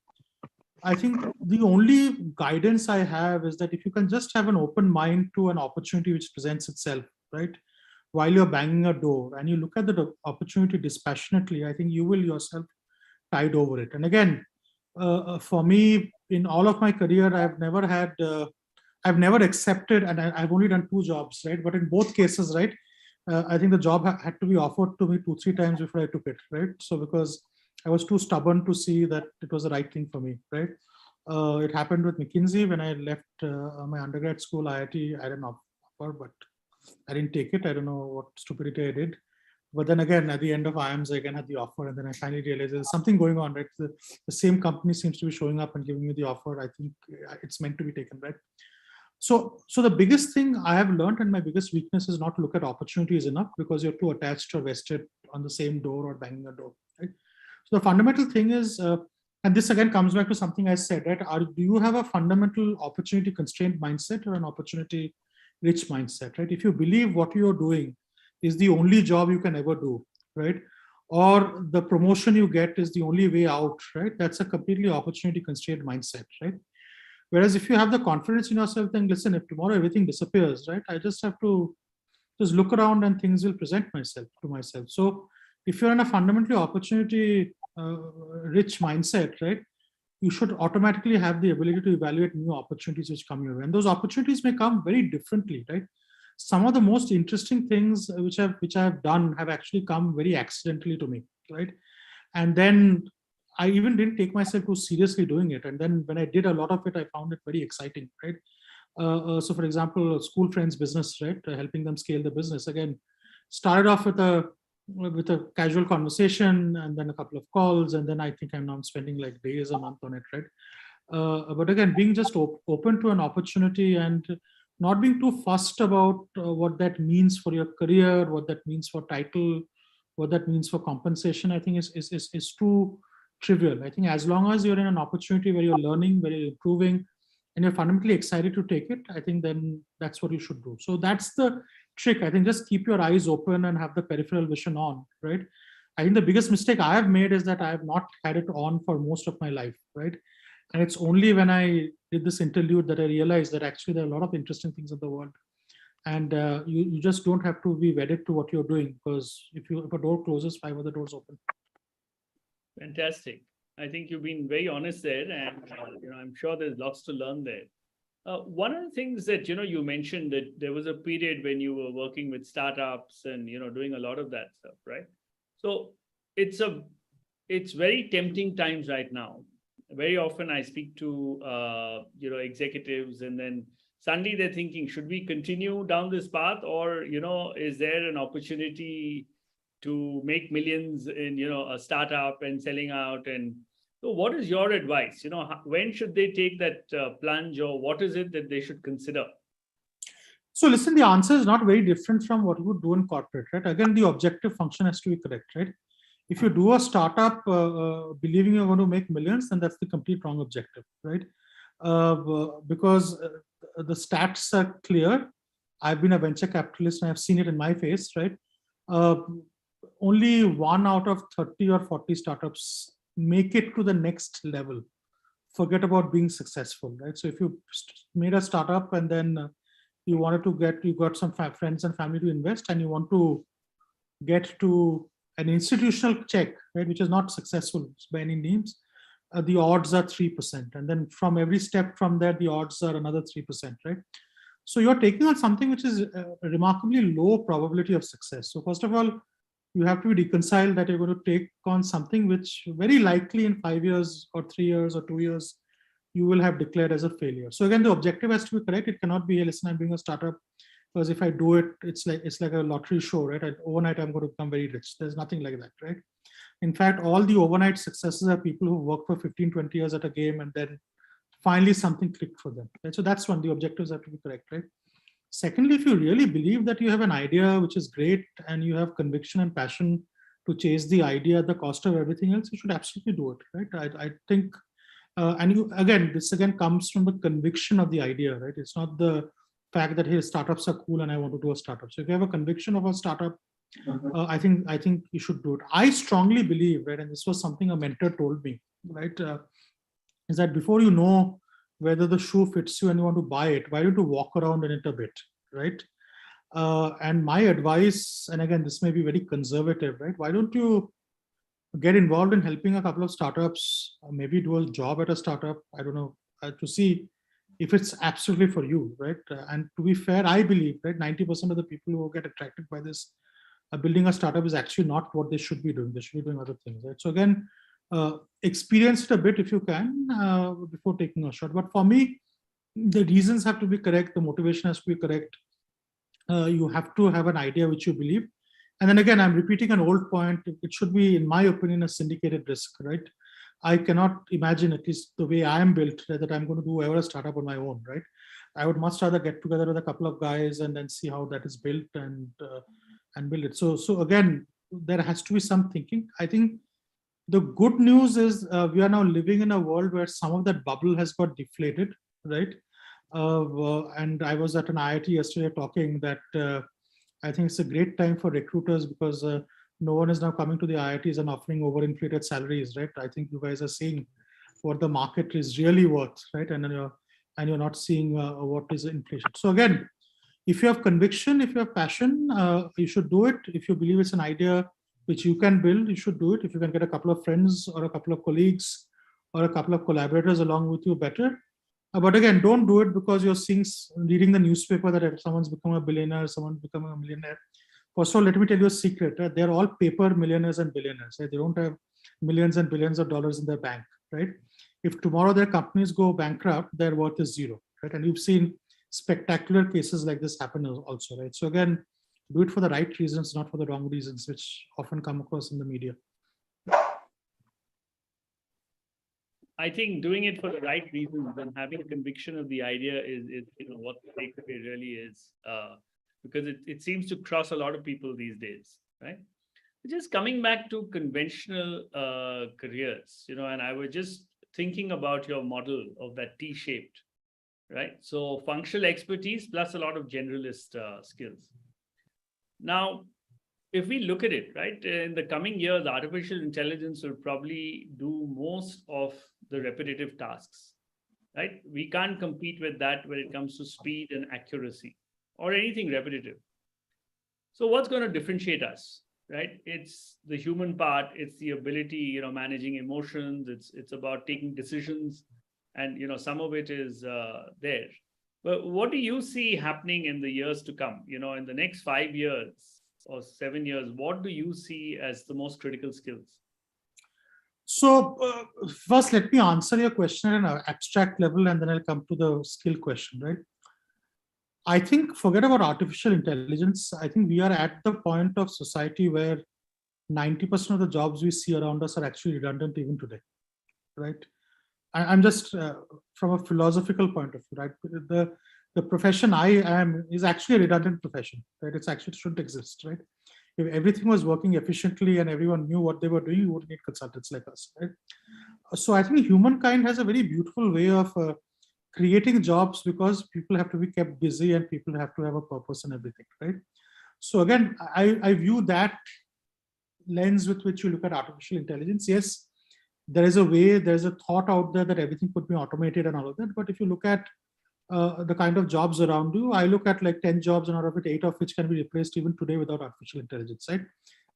I think the only guidance I have is that if you can just have an open mind to an opportunity which presents itself, right? While you're banging a door and you look at the opportunity dispassionately, I think you will yourself tide over it. And again, for me, in all of my career, I've never accepted, and I've only done two jobs, right? But in both cases, right, I think the job had to be offered to me 2-3 times before I took it, right? So because I was too stubborn to see that it was the right thing for me, right? It happened with McKinsey when I left my undergrad school, IIT. I had an offer, but I didn't take it. I don't know what stupidity I did. But then again, at the end of IIMS, I again had the offer, and then I finally realized there's something going on, right? The same company seems to be showing up and giving me the offer. I think it's meant to be taken, right? So the biggest thing I have learned, and my biggest weakness, is not to look at opportunities enough, because you're too attached or vested on the same door or banging a door, right? So the fundamental thing is, and this again comes back to something I said, right? Do you have a fundamental opportunity constrained mindset or an opportunity rich mindset, right? If you believe what you're doing is the only job you can ever do, right? Or the promotion you get is the only way out, right? That's a completely opportunity constrained mindset, right? Whereas if you have the confidence in yourself, then listen, if tomorrow everything disappears, right? I just have to just look around and things will present to myself. So if you're in a fundamentally opportunity rich mindset, right, you should automatically have the ability to evaluate new opportunities which come your way. And those opportunities may come very differently, right? Some of the most interesting things which I've done have actually come very accidentally to me, right? And then I even didn't take myself too seriously doing it. And then when I did a lot of it, I found it very exciting, right? So for example, school friends business, right? Helping them scale the business. Again, started off with a casual conversation and then a couple of calls. And then I think I'm now spending like days, a month on it, right? But again, being just open to an opportunity and not being too fussed about what that means for your career, what that means for title, what that means for compensation, I think is too trivial. I think as long as you're in an opportunity where you're learning, where you're improving, and you're fundamentally excited to take it, I think then that's what you should do. So that's the trick. I think just keep your eyes open and have the peripheral vision on, right? I think the biggest mistake I have made is that I have not had it on for most of my life, right? And it's only when I did this interlude that I realized that actually there are a lot of interesting things in the world. And you just don't have to be wedded to what you're doing, because if a door closes, 5 other doors open. Fantastic. I think you've been very honest there, and I'm sure there's lots to learn there. One of the things that you mentioned that there was a period when you were working with startups and doing a lot of that stuff, right? So it's very tempting times right now. Very often I speak to executives, and then suddenly they're thinking, should we continue down this path, or is there an opportunity to make millions in a startup and selling out? And so what is your advice? When should they take that plunge, or what is it that they should consider? So listen, the answer is not very different from what you would do in corporate, right? Again, the objective function has to be correct, right? If you do a startup believing you're going to make millions, then that's the complete wrong objective, right? Because the stats are clear. I've been a venture capitalist and I've seen it in my face, right? Only 1 out of 30 or 40 startups make it to the next level. Forget about being successful, right? So if you made a startup and then you got some friends and family to invest, and you want to get to an institutional check, right, which is not successful by any means, the odds are 3%. And then from every step from there, the odds are another 3%, right? So you're taking on something which is a remarkably low probability of success. So first of all, you have to be reconciled that you're going to take on something which very likely in 5 years or 3 years or 2 years, you will have declared as a failure. So again, the objective has to be correct. It cannot be, hey, listen, I'm doing a startup because if I do it, it's like a lottery show, right? Overnight, I'm going to become very rich. There's nothing like that, right? In fact, all the overnight successes are people who work for 15, 20 years at a game and then finally something clicked for them. Right? So that's one, the objectives have to be correct, right? Secondly, if you really believe that you have an idea which is great and you have conviction and passion to chase the idea at the cost of everything else, you should absolutely do it, right? I think, and you again, this again comes from the conviction of the idea, right? It's not the fact that hey, startups are cool and I want to do a startup. So if you have a conviction of a startup, I think you should do it. I strongly believe, right, and this was something a mentor told me, right, is that before you know whether the shoe fits you and you want to buy it, why don't you walk around in it a bit, right? And my advice, and again, this may be very conservative, right? Why don't you get involved in helping a couple of startups, maybe do a job at a startup, I don't know, to see if it's absolutely for you, right? And to be fair, I believe, right, 90% of the people who get attracted by this building a startup is actually not what they should be doing. They should be doing other things, right? So again, experience it a bit if you can before taking a shot. But for me, the reasons have to be correct. The motivation has to be correct. You have to have an idea which you believe. And then again, I'm repeating an old point. It should be, in my opinion, a syndicated risk, right? I cannot imagine, at least the way I am built, that I'm going to do ever a startup on my own, right? I would much rather get together with a couple of guys and then see how that is built and build it. So again, there has to be some thinking. I think the good news is we are now living in a world where some of that bubble has got deflated, right? And I was at an IIT yesterday talking that I think it's a great time for recruiters because no one is now coming to the IITs and offering overinflated salaries, right? I think you guys are seeing what the market is really worth, right? And you're not seeing what is inflation. So again, if you have conviction, if you have passion, you should do it. If you believe it's an idea which you can build, you should do it. If you can get a couple of friends or a couple of colleagues or a couple of collaborators along with you, better. But again, don't do it because you're reading the newspaper that if someone's become a billionaire, someone's becoming a millionaire. First of all, let me tell you a secret. Right? They're all paper millionaires and billionaires. Right? They don't have millions and billions of dollars in their bank. Right? If tomorrow their companies go bankrupt, their worth is zero. Right? And you've seen spectacular cases like this happen also, right? So again, do it for the right reasons, not for the wrong reasons, which often come across in the media. I think doing it for the right reasons and having conviction of the idea is what the takeaway really is, because it seems to cross a lot of people these days, right? Just coming back to conventional careers, and I was just thinking about your model of that T-shaped, right? So functional expertise plus a lot of generalist skills. Now, if we look at it, right, in the coming years, artificial intelligence will probably do most of the repetitive tasks, right? We can't compete with that when it comes to speed and accuracy or anything repetitive. So what's going to differentiate us, right? It's the human part. It's the ability, managing emotions. It's about taking decisions. And, some of it is there. But what do you see happening in the years to come? In the next 5 years or 7 years, what do you see as the most critical skills? So first, let me answer your question at an abstract level, and then I'll come to the skill question, right? I think, forget about artificial intelligence. I think we are at the point of society where 90% of the jobs we see around us are actually redundant even today, right? I'm just from a philosophical point of view, right? The profession I am is actually a redundant profession, right? It's actually shouldn't exist, right? If everything was working efficiently and everyone knew what they were doing, you wouldn't need consultants like us, right? So I think humankind has a very beautiful way of creating jobs because people have to be kept busy and people have to have a purpose and everything, right? So again, I view that lens with which you look at artificial intelligence. Yes, there is a way, there's a thought out there that everything could be automated and all of that. But if you look at the kind of jobs around you, I look at like 10 jobs and out of it, 8 of which can be replaced even today without artificial intelligence, right?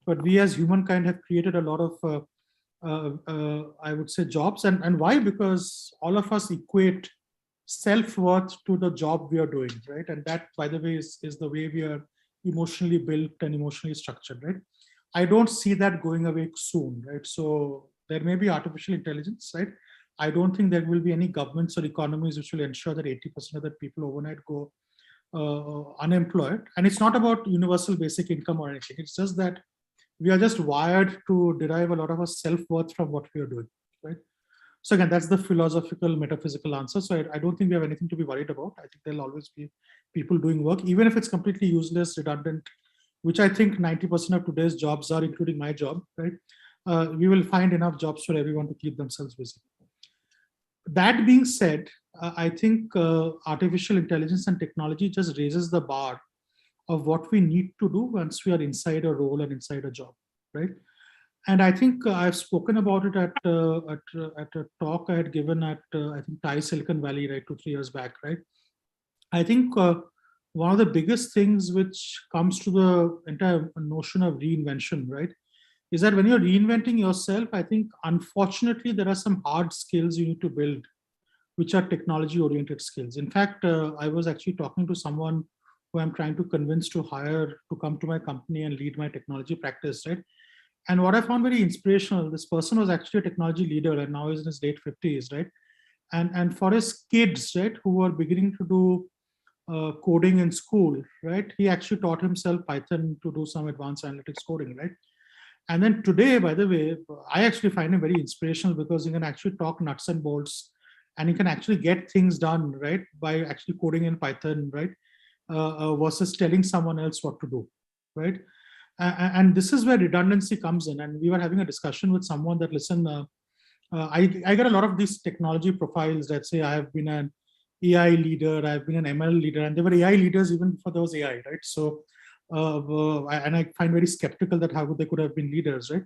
But we as humankind have created a lot of, I would say, jobs. And why? Because all of us equate self-worth to the job we are doing, right? And that, by the way, is the way we are emotionally built and emotionally structured, right? I don't see that going away soon, right? So there may be artificial intelligence, right? I don't think there will be any governments or economies which will ensure that 80% of the people overnight go unemployed. And it's not about universal basic income or anything. It's just that we are just wired to derive a lot of our self-worth from what we are doing, right? So again, that's the philosophical, metaphysical answer. So I don't think we have anything to be worried about. I think there'll always be people doing work, even if it's completely useless, redundant, which I think 90% of today's jobs are, including my job, right? We will find enough jobs for everyone to keep themselves busy. That being said, I think artificial intelligence and technology just raises the bar of what we need to do once we are inside a role and inside a job, right? And I think I've spoken about it at a talk I had given at I think TiE Silicon Valley, right, 2-3 years back, right? I think one of the biggest things which comes to the entire notion of reinvention, right, is that when you're reinventing yourself, I think unfortunately there are some hard skills you need to build, which are technology-oriented skills. In fact, I was actually talking to someone who I'm trying to convince to hire to come to my company and lead my technology practice, right? And what I found very inspirational, this person was actually a technology leader and now is in his late 50s, right? And for his kids, right, who were beginning to do coding in school, right, he actually taught himself Python to do some advanced analytics coding, right? And then today, by the way, I actually find him very inspirational because he can actually talk nuts and bolts and he can actually get things done, right, by actually coding in Python, right, versus telling someone else what to do, right? And this is where redundancy comes in. And we were having a discussion with someone that, listen, I get a lot of these technology profiles that say I have been an AI leader, I've been an ML leader, and they were AI leaders even before there was AI, right? So, and I find very skeptical that how they could have been leaders, right?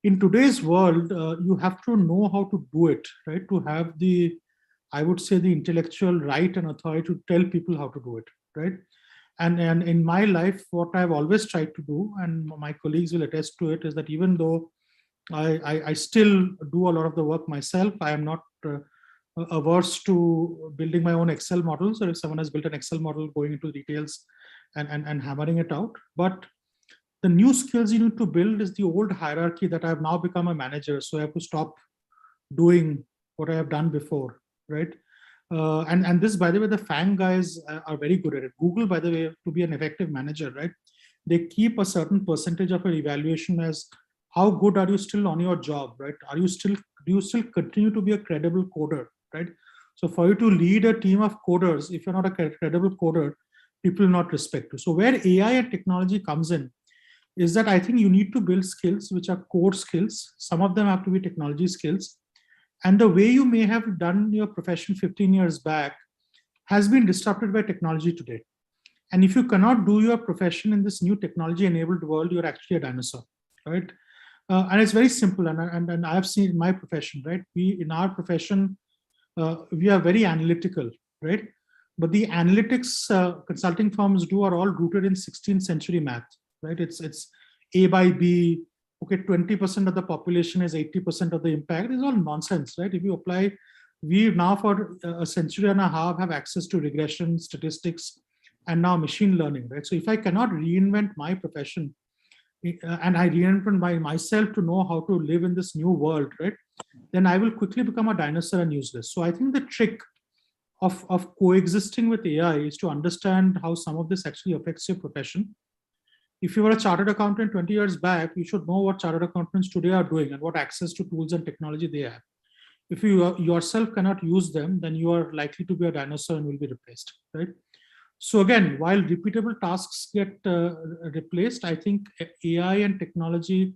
In today's world, you have to know how to do it, right? To have the, I would say, the intellectual right and authority to tell people how to do it, right? And in my life, what I've always tried to do, and my colleagues will attest to it, is that even though I still do a lot of the work myself, I am not averse to building my own Excel models, or if someone has built an Excel model, going into details and hammering it out. But the new skills you need to build is the old hierarchy that I've now become a manager. So I have to stop doing what I have done before, right? And this, by the way, the FANG guys are very good at it. Google, by the way, to be an effective manager, right? They keep a certain percentage of your evaluation as how good are you still on your job, right? Do you still continue to be a credible coder, right? So for you to lead a team of coders, if you're not a credible coder, people will not respect you. So where AI and technology comes in is that I think you need to build skills which are core skills. Some of them have to be technology skills. And the way you may have done your profession 15 years back has been disrupted by technology today. And if you cannot do your profession in this new technology-enabled world, you're actually a dinosaur, right? And it's very simple. And I've seen in my profession, right? In our profession, we are very analytical, right? But the analytics consulting firms do are all rooted in 16th century math, right? It's A by B. Okay, 20% of the population is 80% of the impact. It's all nonsense, right? If you apply, we now for a century and a half have access to regression, statistics, and now machine learning, right? So if I cannot reinvent my profession, and I reinvent myself to know how to live in this new world, right, then I will quickly become a dinosaur and useless. So I think the trick of coexisting with AI is to understand how some of this actually affects your profession. If you were a chartered accountant 20 years back, you should know what chartered accountants today are doing and what access to tools and technology they have. If you yourself cannot use them, then you are likely to be a dinosaur and will be replaced, right? So again, while repeatable tasks get replaced, I think AI and technology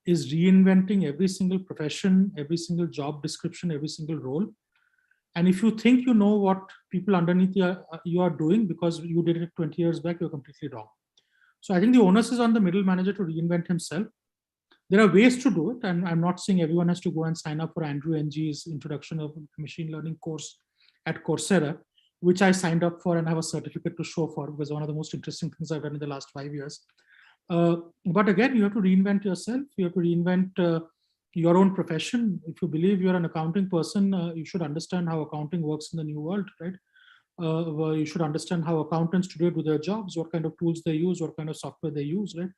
is reinventing every single profession, every single job description, every single role. And if you think you know what people underneath you are doing because you did it 20 years back, you're completely wrong. So I think the onus is on the middle manager to reinvent himself. There are ways to do it, and I'm not saying everyone has to go and sign up for Andrew Ng's introduction of machine learning course at Coursera, which I signed up for and have a certificate to show for, because one of the most interesting things I've done in the last 5 years. But again, you have to reinvent yourself. You have to reinvent your own profession. If you believe you're an accounting person, you should understand how accounting works in the new world, right? You should understand how accountants today do their jobs, what kind of tools they use, what kind of software they use, right?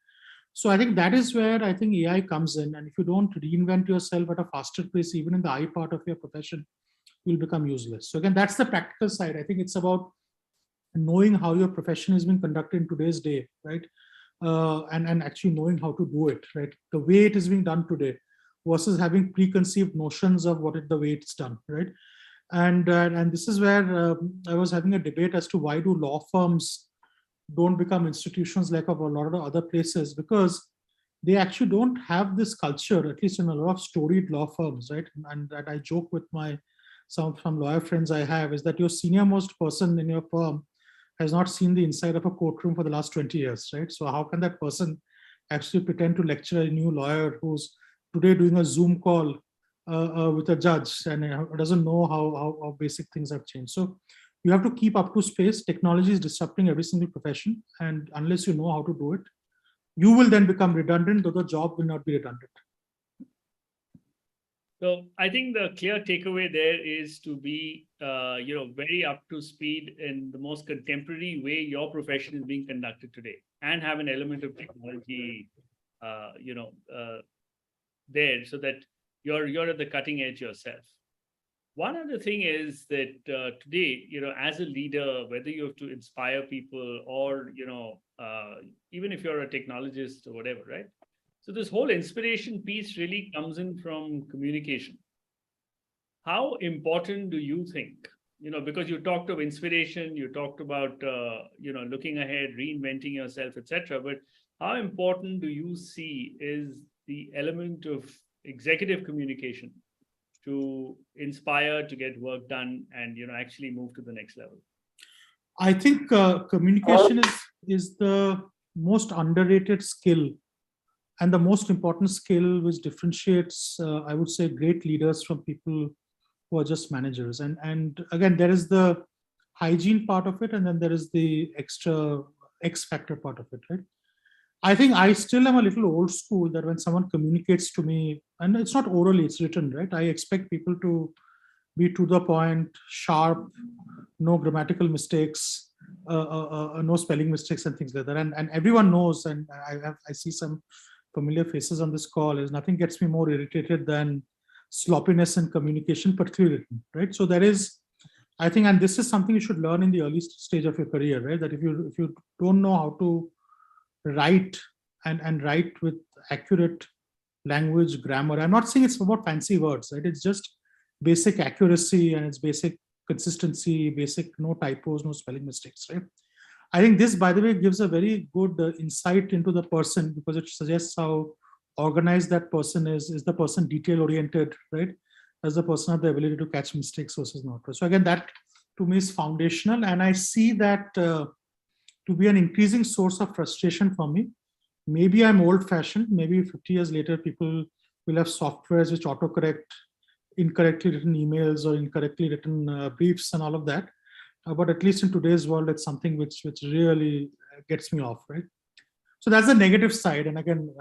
So I think that is where I think AI comes in. And if you don't reinvent yourself at a faster pace, even in the I part of your profession, you'll become useless. So again, that's the practical side. I think it's about knowing how your profession is being conducted in today's day, right? And actually knowing how to do it, right? The way it is being done today versus having preconceived notions of the way it's done, right? And this is where I was having a debate as to why do law firms don't become institutions like a lot of other places, because they actually don't have this culture, at least in a lot of storied law firms, right? And that I joke with some lawyer friends I have, is that your senior most person in your firm has not seen the inside of a courtroom for the last 20 years, right? So how can that person actually pretend to lecture a new lawyer who's today doing a Zoom call with a judge and doesn't know how basic things have changed? So you have to keep up to space. Technology is disrupting every single profession, and unless you know how to do it, you will then become redundant, though the job will not be redundant. So I think the clear takeaway there is to be, very up to speed in the most contemporary way your profession is being conducted today, and have an element of technology, there, so that you're at the cutting edge yourself. One other thing is that today, as a leader, whether you have to inspire people or, even if you're a technologist or whatever, right? So this whole inspiration piece really comes in from communication. How important do you think, because you talked of inspiration, you talked about, looking ahead, reinventing yourself, etc. But how important do you see is the element of executive communication to inspire, to get work done, and actually move to the next level? I think communication is the most underrated skill and the most important skill which differentiates, I would say, great leaders from people who are just managers. And again, there is the hygiene part of it, and then there is the extra X factor part of it, right? I think I still am a little old school that when someone communicates to me, and it's not orally, it's written, right? I expect people to be to the point, sharp, no grammatical mistakes, no spelling mistakes and things like that. And everyone knows, and I see some familiar faces on this call, is nothing gets me more irritated than sloppiness in communication, particularly written, right? So there is, I think, and this is something you should learn in the early stage of your career, right? That if you don't know how to write and write with accurate language, grammar, I'm not saying it's about fancy words, right? It's just basic accuracy and it's basic consistency, basic no typos, no spelling mistakes, right? I think this, by the way, gives a very good insight into the person, because it suggests how organized that person is. Is the person detail oriented, right? Does the person have the ability to catch mistakes versus not? So again, that to me is foundational, and I see that to be an increasing source of frustration for me. Maybe I'm old-fashioned. Maybe 50 years later, people will have softwares which autocorrect incorrectly written emails or incorrectly written briefs and all of that. But at least in today's world, it's something which really gets me off, right? So that's the negative side. And again,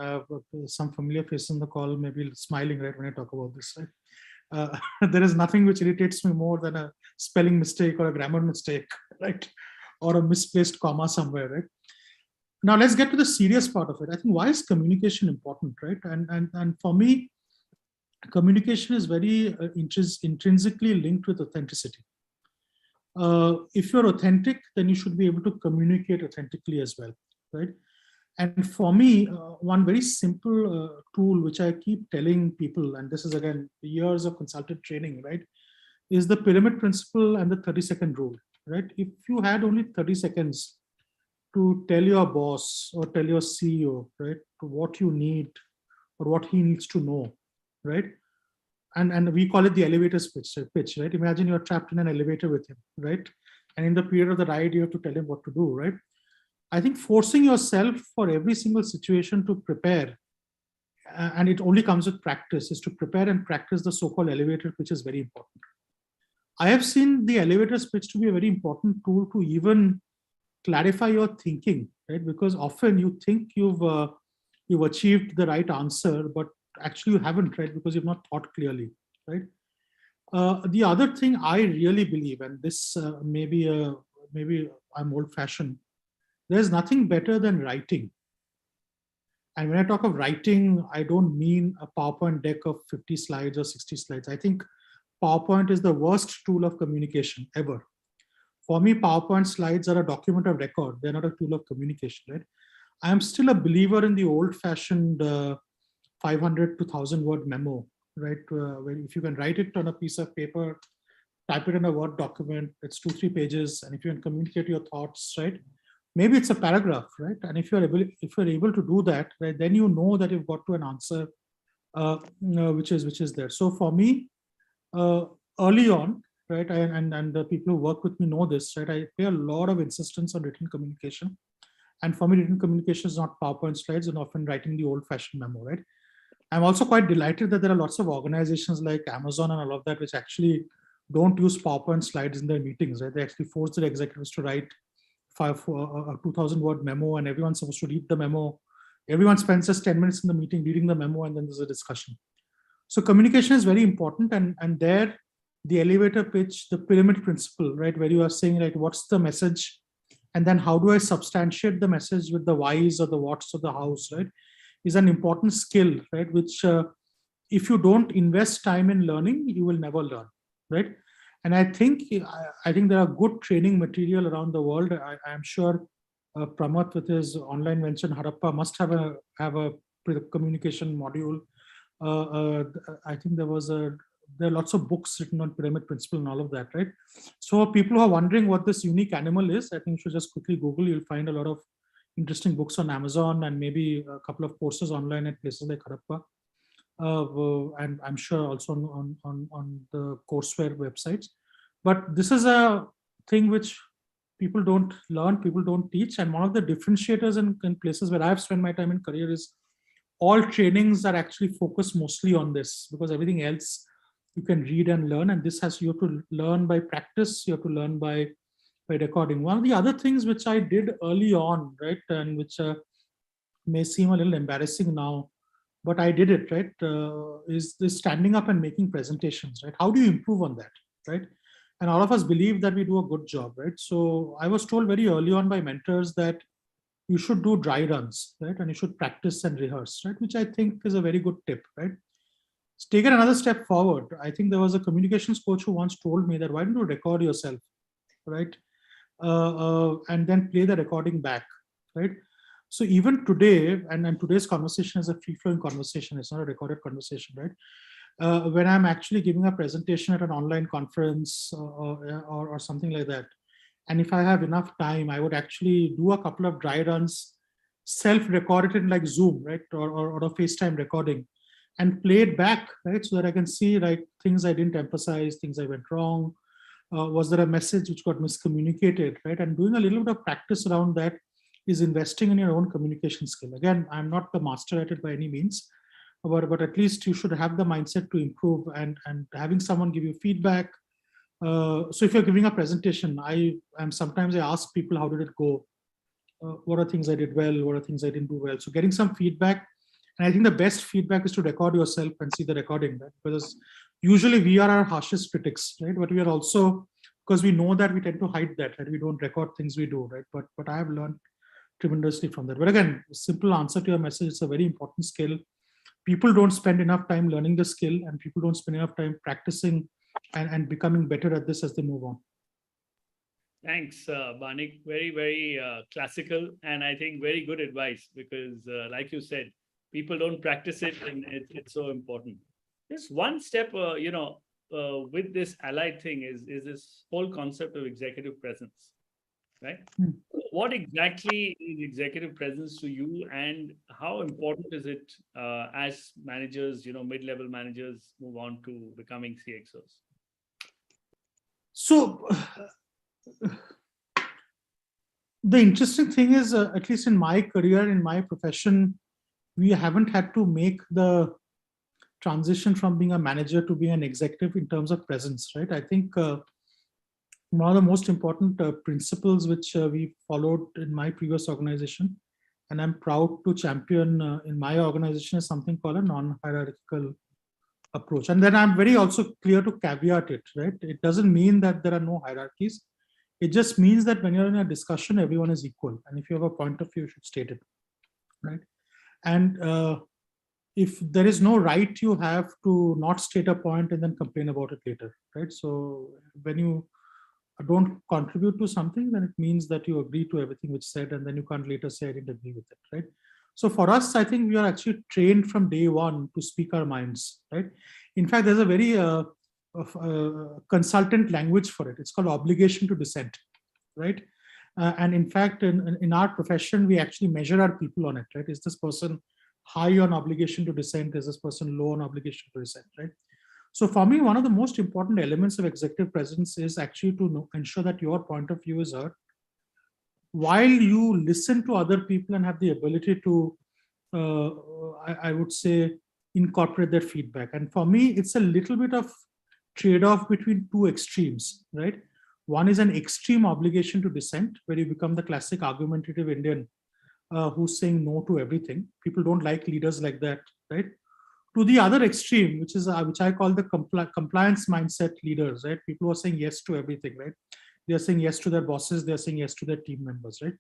some familiar faces on the call may be smiling, right, when I talk about this, right? There is nothing which irritates me more than a spelling mistake or a grammar mistake, right? Or a misplaced comma somewhere, right? Now let's get to the serious part of it. I think, why is communication important, right? And for me, communication is very intrinsically linked with authenticity. If you're authentic, then you should be able to communicate authentically as well, right? And for me, one very simple tool which I keep telling people, and this is again years of consultant training, right, is the pyramid principle and the 30-second rule, right? If you had only 30 seconds to tell your boss or tell your CEO, right, what you need or what he needs to know, right? And we call it the elevator's pitch, right? Imagine you're trapped in an elevator with him, right? And in the period of the ride, you have to tell him what to do, right? I think forcing yourself for every single situation to prepare, and it only comes with practice, is to prepare and practice the so-called elevator pitch is very important. I have seen the elevator pitch to be a very important tool to even clarify your thinking, right? Because often you think you've achieved the right answer, but actually you haven't, right? Because you've not thought clearly, right? The other thing I really believe, and this maybe I'm old-fashioned, there's nothing better than writing. And when I talk of writing, I don't mean a PowerPoint deck of 50 slides or 60 slides. I think PowerPoint is the worst tool of communication ever. for me, PowerPoint slides are a document of record. They're not a tool of communication, right? I am still a believer in the old-fashioned 500 to 1,000 word memo, right? Where if you can write it on a piece of paper, type it in a Word document, it's 2-3 pages, and if you can communicate your thoughts, right? Maybe it's a paragraph, right? And if you're able to do that, right, then you know that you've got to an answer which is there. So for me, early on, right, and the people who work with me know this, right? I pay a lot of insistence on written communication. And for me, written communication is not PowerPoint slides and often writing the old-fashioned memo, right? I'm also quite delighted that there are lots of organizations like Amazon and all of that, which actually don't use PowerPoint slides in their meetings, right? They actually force their executives to write a 2,000 word memo, and everyone's supposed to read the memo. Everyone spends just 10 minutes in the meeting reading the memo, and then there's a discussion. So communication is very important, and there, the elevator pitch, the pyramid principle, right, where you are saying, right, what's the message, and then how do I substantiate the message with the whys or the whats or the hows, right, is an important skill, right, which if you don't invest time in learning, you will never learn, right? And I think there are good training material around the world. I'm sure Pramath with his online venture in Harappa must have a communication module. I think there are lots of books written on pyramid principle and all of that, right? So people who are wondering what this unique animal is, I think you should just quickly Google. You'll find a lot of interesting books on Amazon and maybe a couple of courses online at places like Harappa. And I'm sure also on the courseware websites. But this is a thing which people don't learn, people don't teach. And one of the differentiators in places where I've spent my time in career is all trainings are actually focused mostly on this, because everything else you can read and learn. And this you have to learn by practice, you have to learn by recording. One of the other things which I did early on, right, and which may seem a little embarrassing now, but I did it, right, is this standing up and making presentations, right? How do you improve on that, right? And all of us believe that we do a good job, right? So I was told very early on by mentors that you should do dry runs, right? And you should practice and rehearse, right? Which I think is a very good tip, right? It's taken another step forward. I think there was a communications coach who once told me that, why don't you record yourself, right? And then play the recording back, right? So even today, and today's conversation is a free-flowing conversation, it's not a recorded conversation, right? When I'm actually giving a presentation at an online conference or something like that, and if I have enough time, I would actually do a couple of dry runs, self-record it in like Zoom, right, or a FaceTime recording, and play it back, right, so that I can see like things I didn't emphasize, things I went wrong. Was there a message which got miscommunicated, right? And doing a little bit of practice around that is investing in your own communication skill. Again, I'm not the master at it by any means, but at least you should have the mindset to improve, and having someone give you feedback. So if you're giving a presentation, sometimes I ask people, how did it go? What are things I did well? What are things I didn't do well? So getting some feedback. And I think the best feedback is to record yourself and see the recording, right? Because usually we are our harshest critics, right? But we are also, because we know that, we tend to hide that, right? We don't record things we do, right? But I have learned tremendously from that. But again, simple answer to your message, it's a very important skill. People don't spend enough time learning the skill, and people don't spend enough time practicing and becoming better at this as they move on. Thanks, Banik. Very, very classical, and I think very good advice, because like you said, people don't practice it, and it's so important. Just one step, with this allied thing is this whole concept of executive presence, right? What exactly is executive presence to you, and how important is it as managers, mid-level managers move on to becoming CXOs? So the interesting thing is, at least in my career, in my profession, we haven't had to make the transition from being a manager to being an executive in terms of presence, right? I think one of the most important principles which we followed in my previous organization, and I'm proud to champion in my organization, is something called a non-hierarchical approach. And then I'm very also clear to caveat it, right? It doesn't mean that there are no hierarchies. It just means that when you're in a discussion, everyone is equal. And if you have a point of view, you should state it, right? And if there is no right you have to not state a point and then complain about it later, right? So when you don't contribute to something, then it means that you agree to everything which said, and then you can't later say I didn't agree with it, right? So for us, I think we are actually trained from day one to speak our minds, right? In fact, there's a very consultant language for it. It's called obligation to dissent, right? And in fact, in our profession, we actually measure our people on it, right? Is this person high on obligation to dissent? Is this person low on obligation to dissent, right? So for me, one of the most important elements of executive presence is actually to ensure that your point of view is heard, while you listen to other people and have the ability to, I would say, incorporate their feedback. And for me, it's a little bit of trade-off between two extremes, right? One is an extreme obligation to dissent, where you become the classic argumentative Indian who's saying no to everything. People don't like leaders like that, right? To the other extreme, which I call the compliance mindset leaders, right? People who are saying yes to everything, right? They're saying yes to their bosses, they're saying yes to their team members, right?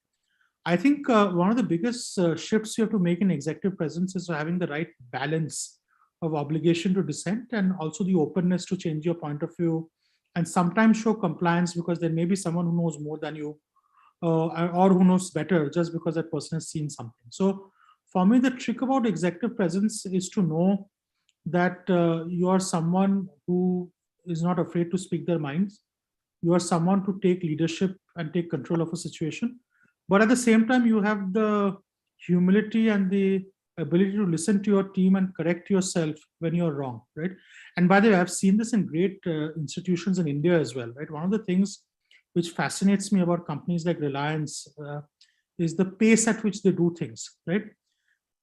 I think one of the biggest shifts you have to make in executive presence is having the right balance of obligation to dissent and also the openness to change your point of view, and sometimes show compliance, because there may be someone who knows more than you or who knows better just because that person has seen something. So for me, the trick about executive presence is to know that you are someone who is not afraid to speak their minds. You are someone to take leadership and take control of a situation. But at the same time, you have the humility and the ability to listen to your team and correct yourself when you're wrong, right? And by the way, I've seen this in great institutions in India as well, right? One of the things which fascinates me about companies like Reliance is the pace at which they do things, right?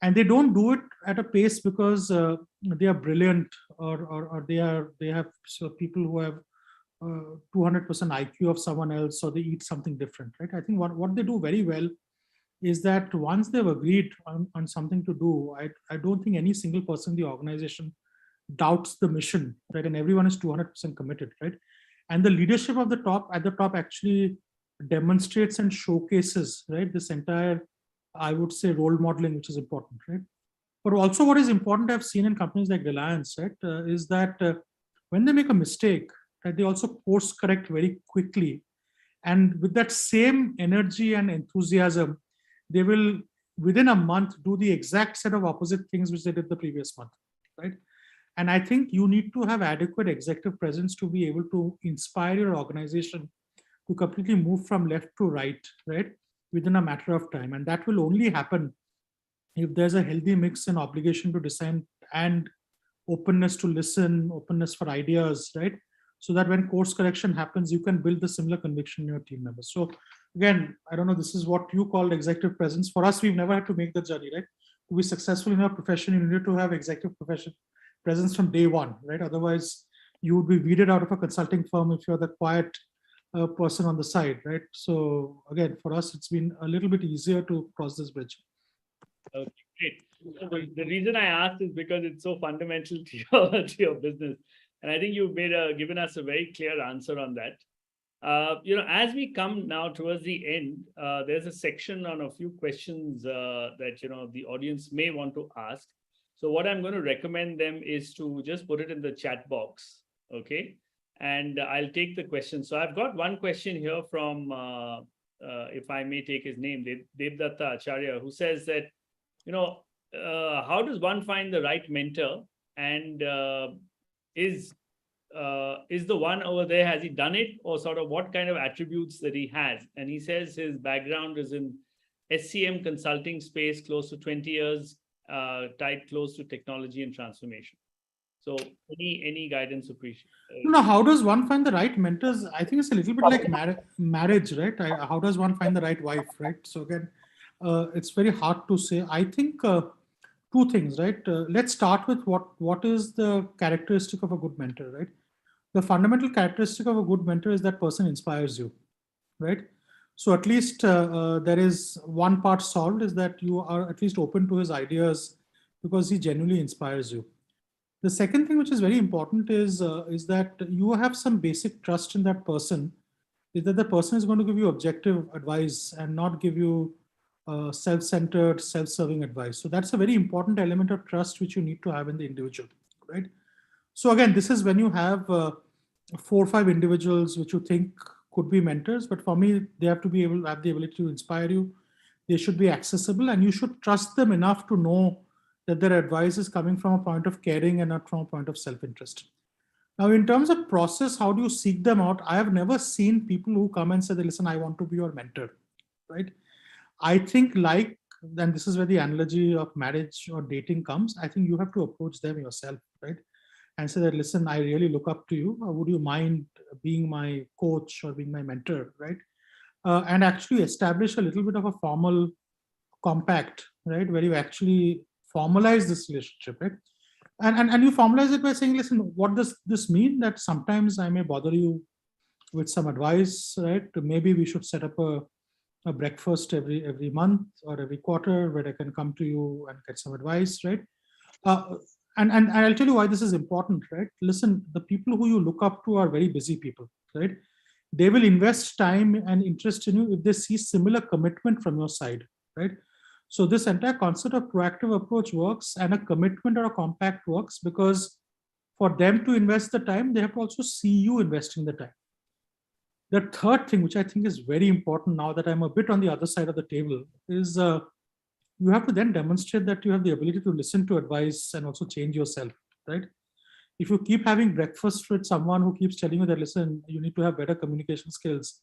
And they don't do it at a pace because they are brilliant or they have people who have 200% IQ of someone else, or they eat something different, right? I think what they do very well is that once they've agreed on something to do, I don't think any single person in the organization doubts the mission, right? And everyone is 200% committed, right? And the leadership of the top actually demonstrates and showcases, right, this entire, I would say, role modeling, which is important, right? But also what is important I've seen in companies like Reliance, right, is that when they make a mistake, right, they also course correct very quickly. And with that same energy and enthusiasm, they will, within a month, do the exact set of opposite things which they did the previous month, right? And I think you need to have adequate executive presence to be able to inspire your organization to completely move from left to right, right, within a matter of time. And that will only happen if there's a healthy mix and obligation to dissent and openness to listen, openness for ideas, right? So that when course correction happens, you can build the similar conviction in your team members. So again, I don't know, this is what you called executive presence. For us, we've never had to make the journey, right? To be successful in our profession, you need to have executive presence from day one, right? Otherwise, you would be weeded out of a consulting firm if you're the quiet person on the side, right? So again, for us, it's been a little bit easier to cross this bridge. Okay, great. So the reason I asked is because it's so fundamental to your business. And I think you've given us a very clear answer on that. As we come now towards the end, there's a section on a few questions that, the audience may want to ask. So what I'm going to recommend them is to just put it in the chat box, okay? And I'll take the question. So I've got one question here from, if I may take his name, Devdatta Acharya, who says that, how does one find the right mentor? And is the one over there, has he done it, or sort of what kind of attributes that he has? And he says his background is in SCM consulting space, close to 20 years, tied close to technology and transformation. So any guidance appreciated. No, how does one find the right mentors? I think it's a little bit like marriage, right? How does one find the right wife, right? So again, it's very hard to say. I think two things, right? Let's start with what is the characteristic of a good mentor, right? The fundamental characteristic of a good mentor is that person inspires you, right? So at least there is one part solved, is that you are at least open to his ideas because he genuinely inspires you. The second thing, which is very important, is that you have some basic trust in that person, is that the person is going to give you objective advice and not give you self-centered, self-serving advice. So that's a very important element of trust which you need to have in the individual, right? So again, this is when you have 4 or 5 individuals which you think could be mentors, but for me, they have to be able to have the ability to inspire you. They should be accessible, and you should trust them enough to know that their advice is coming from a point of caring and not from a point of self-interest. Now, in terms of process, how do you seek them out? I have never seen people who come and say, listen, I want to be your mentor, right? I think then this is where the analogy of marriage or dating comes. I think you have to approach them yourself, right? And say that, listen, I really look up to you. Would you mind being my coach or being my mentor, right? And actually establish a little bit of a formal compact, right? Where you actually formalize this relationship, right? And you formalize it by saying, listen, what does this mean? That sometimes I may bother you with some advice, right? Maybe we should set up a breakfast every month or every quarter where I can come to you and get some advice, right? And I'll tell you why this is important, right? Listen, the people who you look up to are very busy people, right? They will invest time and interest in you if they see similar commitment from your side, right? So this entire concept of proactive approach works, and a commitment or a compact works because for them to invest the time, they have to also see you investing the time. The third thing, which I think is very important now that I'm a bit on the other side of the table, is you have to then demonstrate that you have the ability to listen to advice and also change yourself, right? If you keep having breakfast with someone who keeps telling you that, listen, you need to have better communication skills,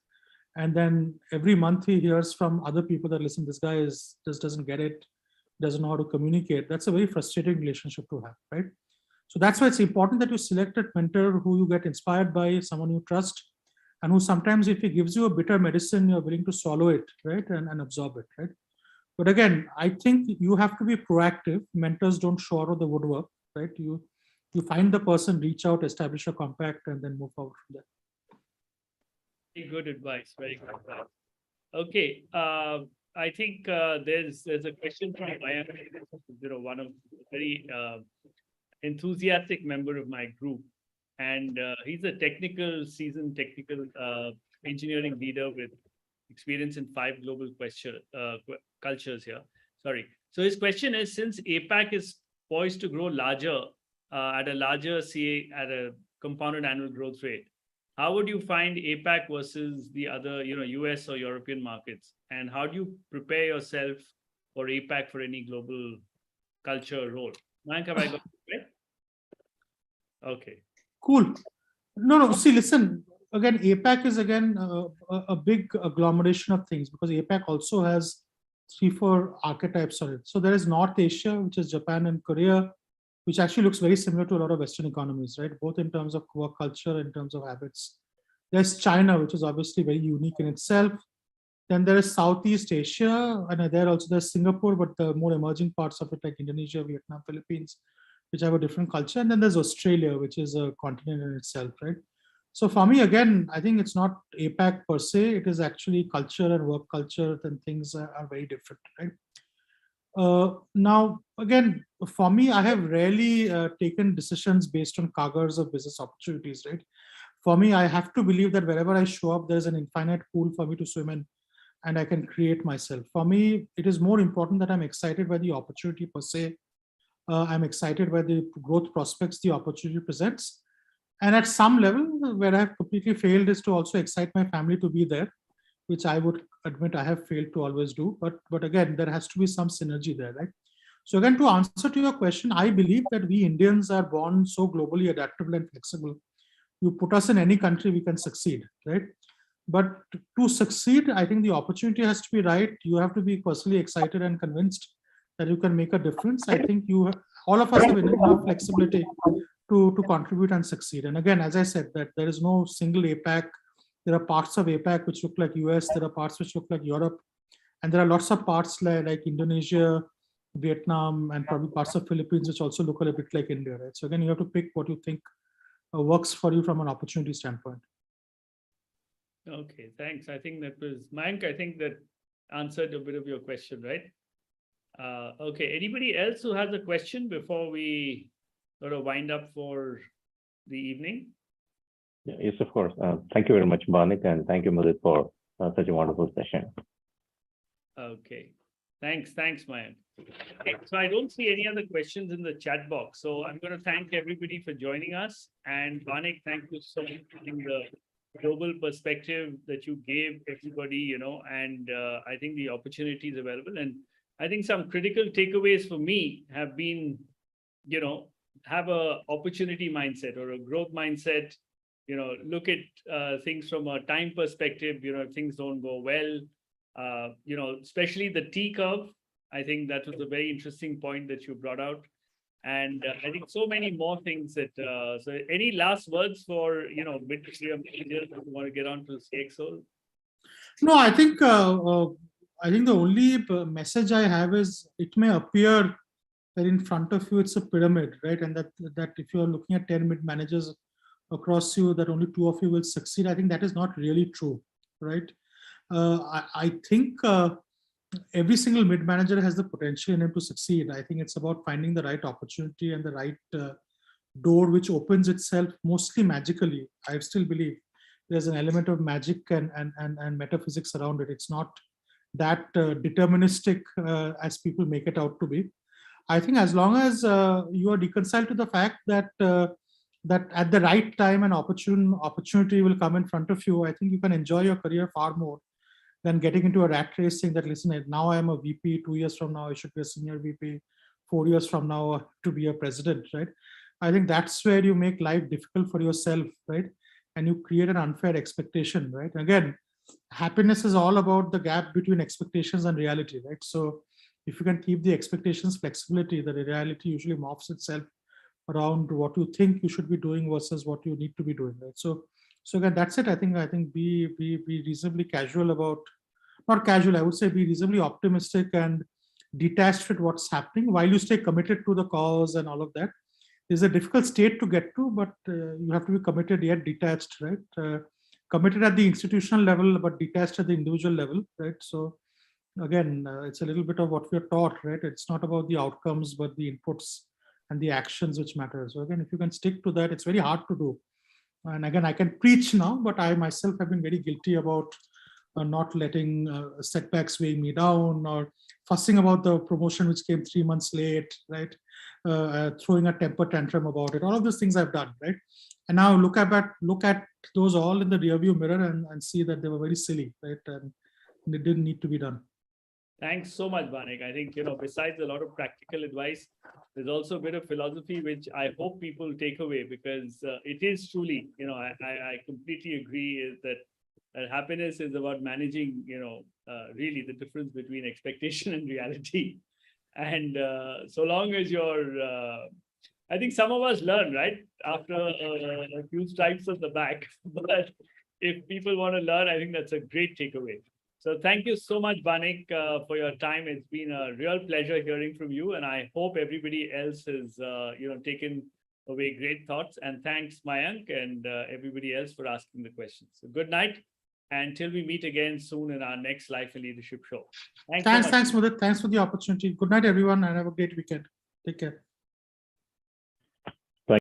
and then every month he hears from other people that, listen, this guy just doesn't get it, doesn't know how to communicate, that's a very frustrating relationship to have, right? So that's why it's important that you select a mentor who you get inspired by, someone you trust, and who sometimes, if he gives you a bitter medicine, you're willing to swallow it, right? And absorb it, right? But again, I think you have to be proactive. Mentors don't show out of the woodwork, right? You find the person, reach out, establish a compact, and then move forward from there. Very good advice. Very good advice. Okay. I think there's a question from Mayank, one of very enthusiastic member of my group, and he's a seasoned technical engineering leader with experience in 5 global cultures here. Sorry. So his question is, since APAC is poised to grow larger at a compounded annual growth rate, how would you find APAC versus the other, US or European markets? And how do you prepare yourself for APAC for any global culture role? Mayank, have I got it right? Okay. Cool. No. See, listen. Again, APAC is a big agglomeration of things because APAC also has 3-4 archetypes on it. So there is North Asia, which is Japan and Korea, which actually looks very similar to a lot of Western economies, right? Both in terms of work culture, in terms of habits. There's China, which is obviously very unique in itself. Then there is Southeast Asia, and there's Singapore, but the more emerging parts of it, like Indonesia, Vietnam, Philippines, which have a different culture. And then there's Australia, which is a continent in itself, right? So for me, again, I think it's not APAC per se, it is actually culture and work culture, and things are very different, right? Now, again, for me, I have rarely taken decisions based on cargoes of business opportunities, right? For me, I have to believe that wherever I show up, there's an infinite pool for me to swim in, and I can create myself. For me, it is more important that I'm excited by the opportunity per se. I'm excited by the growth prospects the opportunity presents. And at some level, where I have completely failed is to also excite my family to be there, which I would admit I have failed to always do. But again, there has to be some synergy there, right? So again, to answer to your question, I believe that we Indians are born so globally adaptable and flexible. You put us in any country, we can succeed, right? But to succeed, I think the opportunity has to be right. You have to be personally excited and convinced that you can make a difference. I think all of us have enough flexibility to contribute and succeed. And again, as I said, that there is no single APAC. There are parts of APAC which look like US, there are parts which look like Europe, and there are lots of parts like Indonesia, Vietnam, and probably parts of Philippines which also look a little bit like India, right? So again, you have to pick what you think works for you from an opportunity standpoint. Okay, thanks. I think that was Mayank. I think that answered a bit of your question, right? Okay, anybody else who has a question before we sort of wind up for the evening? Yes, of course. Thank you very much, Bhavnik, and thank you, Mudit, for such a wonderful session. Okay, thanks, Mayank. Okay, so I don't see any other questions in the chat box. So I'm going to thank everybody for joining us. And Bhavnik, thank you so much for doing the global perspective that you gave everybody, and I think the opportunity is available. And I think some critical takeaways for me have been, have a opportunity mindset or a growth mindset, look at things from a time perspective, if things don't go well, especially the T curve. I think that was a very interesting point that you brought out. And I think so many more things that, so any last words for, mid-career managers who want to get on to CXO? No, I think the only message I have is it may appear that in front of you it's a pyramid, right? And that if you're looking at 10 mid managers across you, that only 2 of you will succeed. I think that is not really true, right? I think every single mid manager has the potential in him to succeed. I think it's about finding the right opportunity and the right door which opens itself mostly magically. I still believe there's an element of magic and metaphysics around it. It's not that deterministic as people make it out to be. I think as long as you are reconciled to the fact that that at the right time an opportunity will come in front of you, I think you can enjoy your career far more than getting into a rat race saying that, listen, now I am a VP, 2 years from now I should be a senior VP, 4 years from now to be a president, right? I think that's where you make life difficult for yourself, right? And you create an unfair expectation, right? Again, happiness is all about the gap between expectations and reality, right? So if you can keep the expectations flexibility, the reality usually morphs itself around what you think you should be doing versus what you need to be doing, right? So again, that's it. I think be reasonably casual about, not casual, I would say be reasonably optimistic and detached with what's happening while you stay committed to the cause and all of that. It's a difficult state to get to, but you have to be committed yet detached, right? Committed at the institutional level, but detached at the individual level, right? So again, it's a little bit of what we're taught, right? It's not about the outcomes, but the inputs and the actions which matter. So again, if you can stick to that, it's very hard to do. And again, I can preach now, but I myself have been very guilty about not letting setbacks weigh me down, or fussing about the promotion which came 3 months late, right? Throwing a temper tantrum about it. All of those things I've done, right? And now look at those all in the rearview mirror and see that they were very silly, right? And they didn't need to be done. Thanks so much, Banik. I think, besides a lot of practical advice, there's also a bit of philosophy, which I hope people take away, because it is truly, I completely agree is that happiness is about managing, really the difference between expectation and reality. And so long as you're, I think some of us learn, right, after a few stripes on the back, but if people want to learn, I think that's a great takeaway. So thank you so much, Banik, for your time. It's been a real pleasure hearing from you, and I hope everybody else has, taken away great thoughts. And thanks, Mayank, and everybody else for asking the questions. So good night, and till we meet again soon in our next Life and Leadership show. Thanks, Mudit. Thanks for the opportunity. Good night, everyone, and have a great weekend. Take care.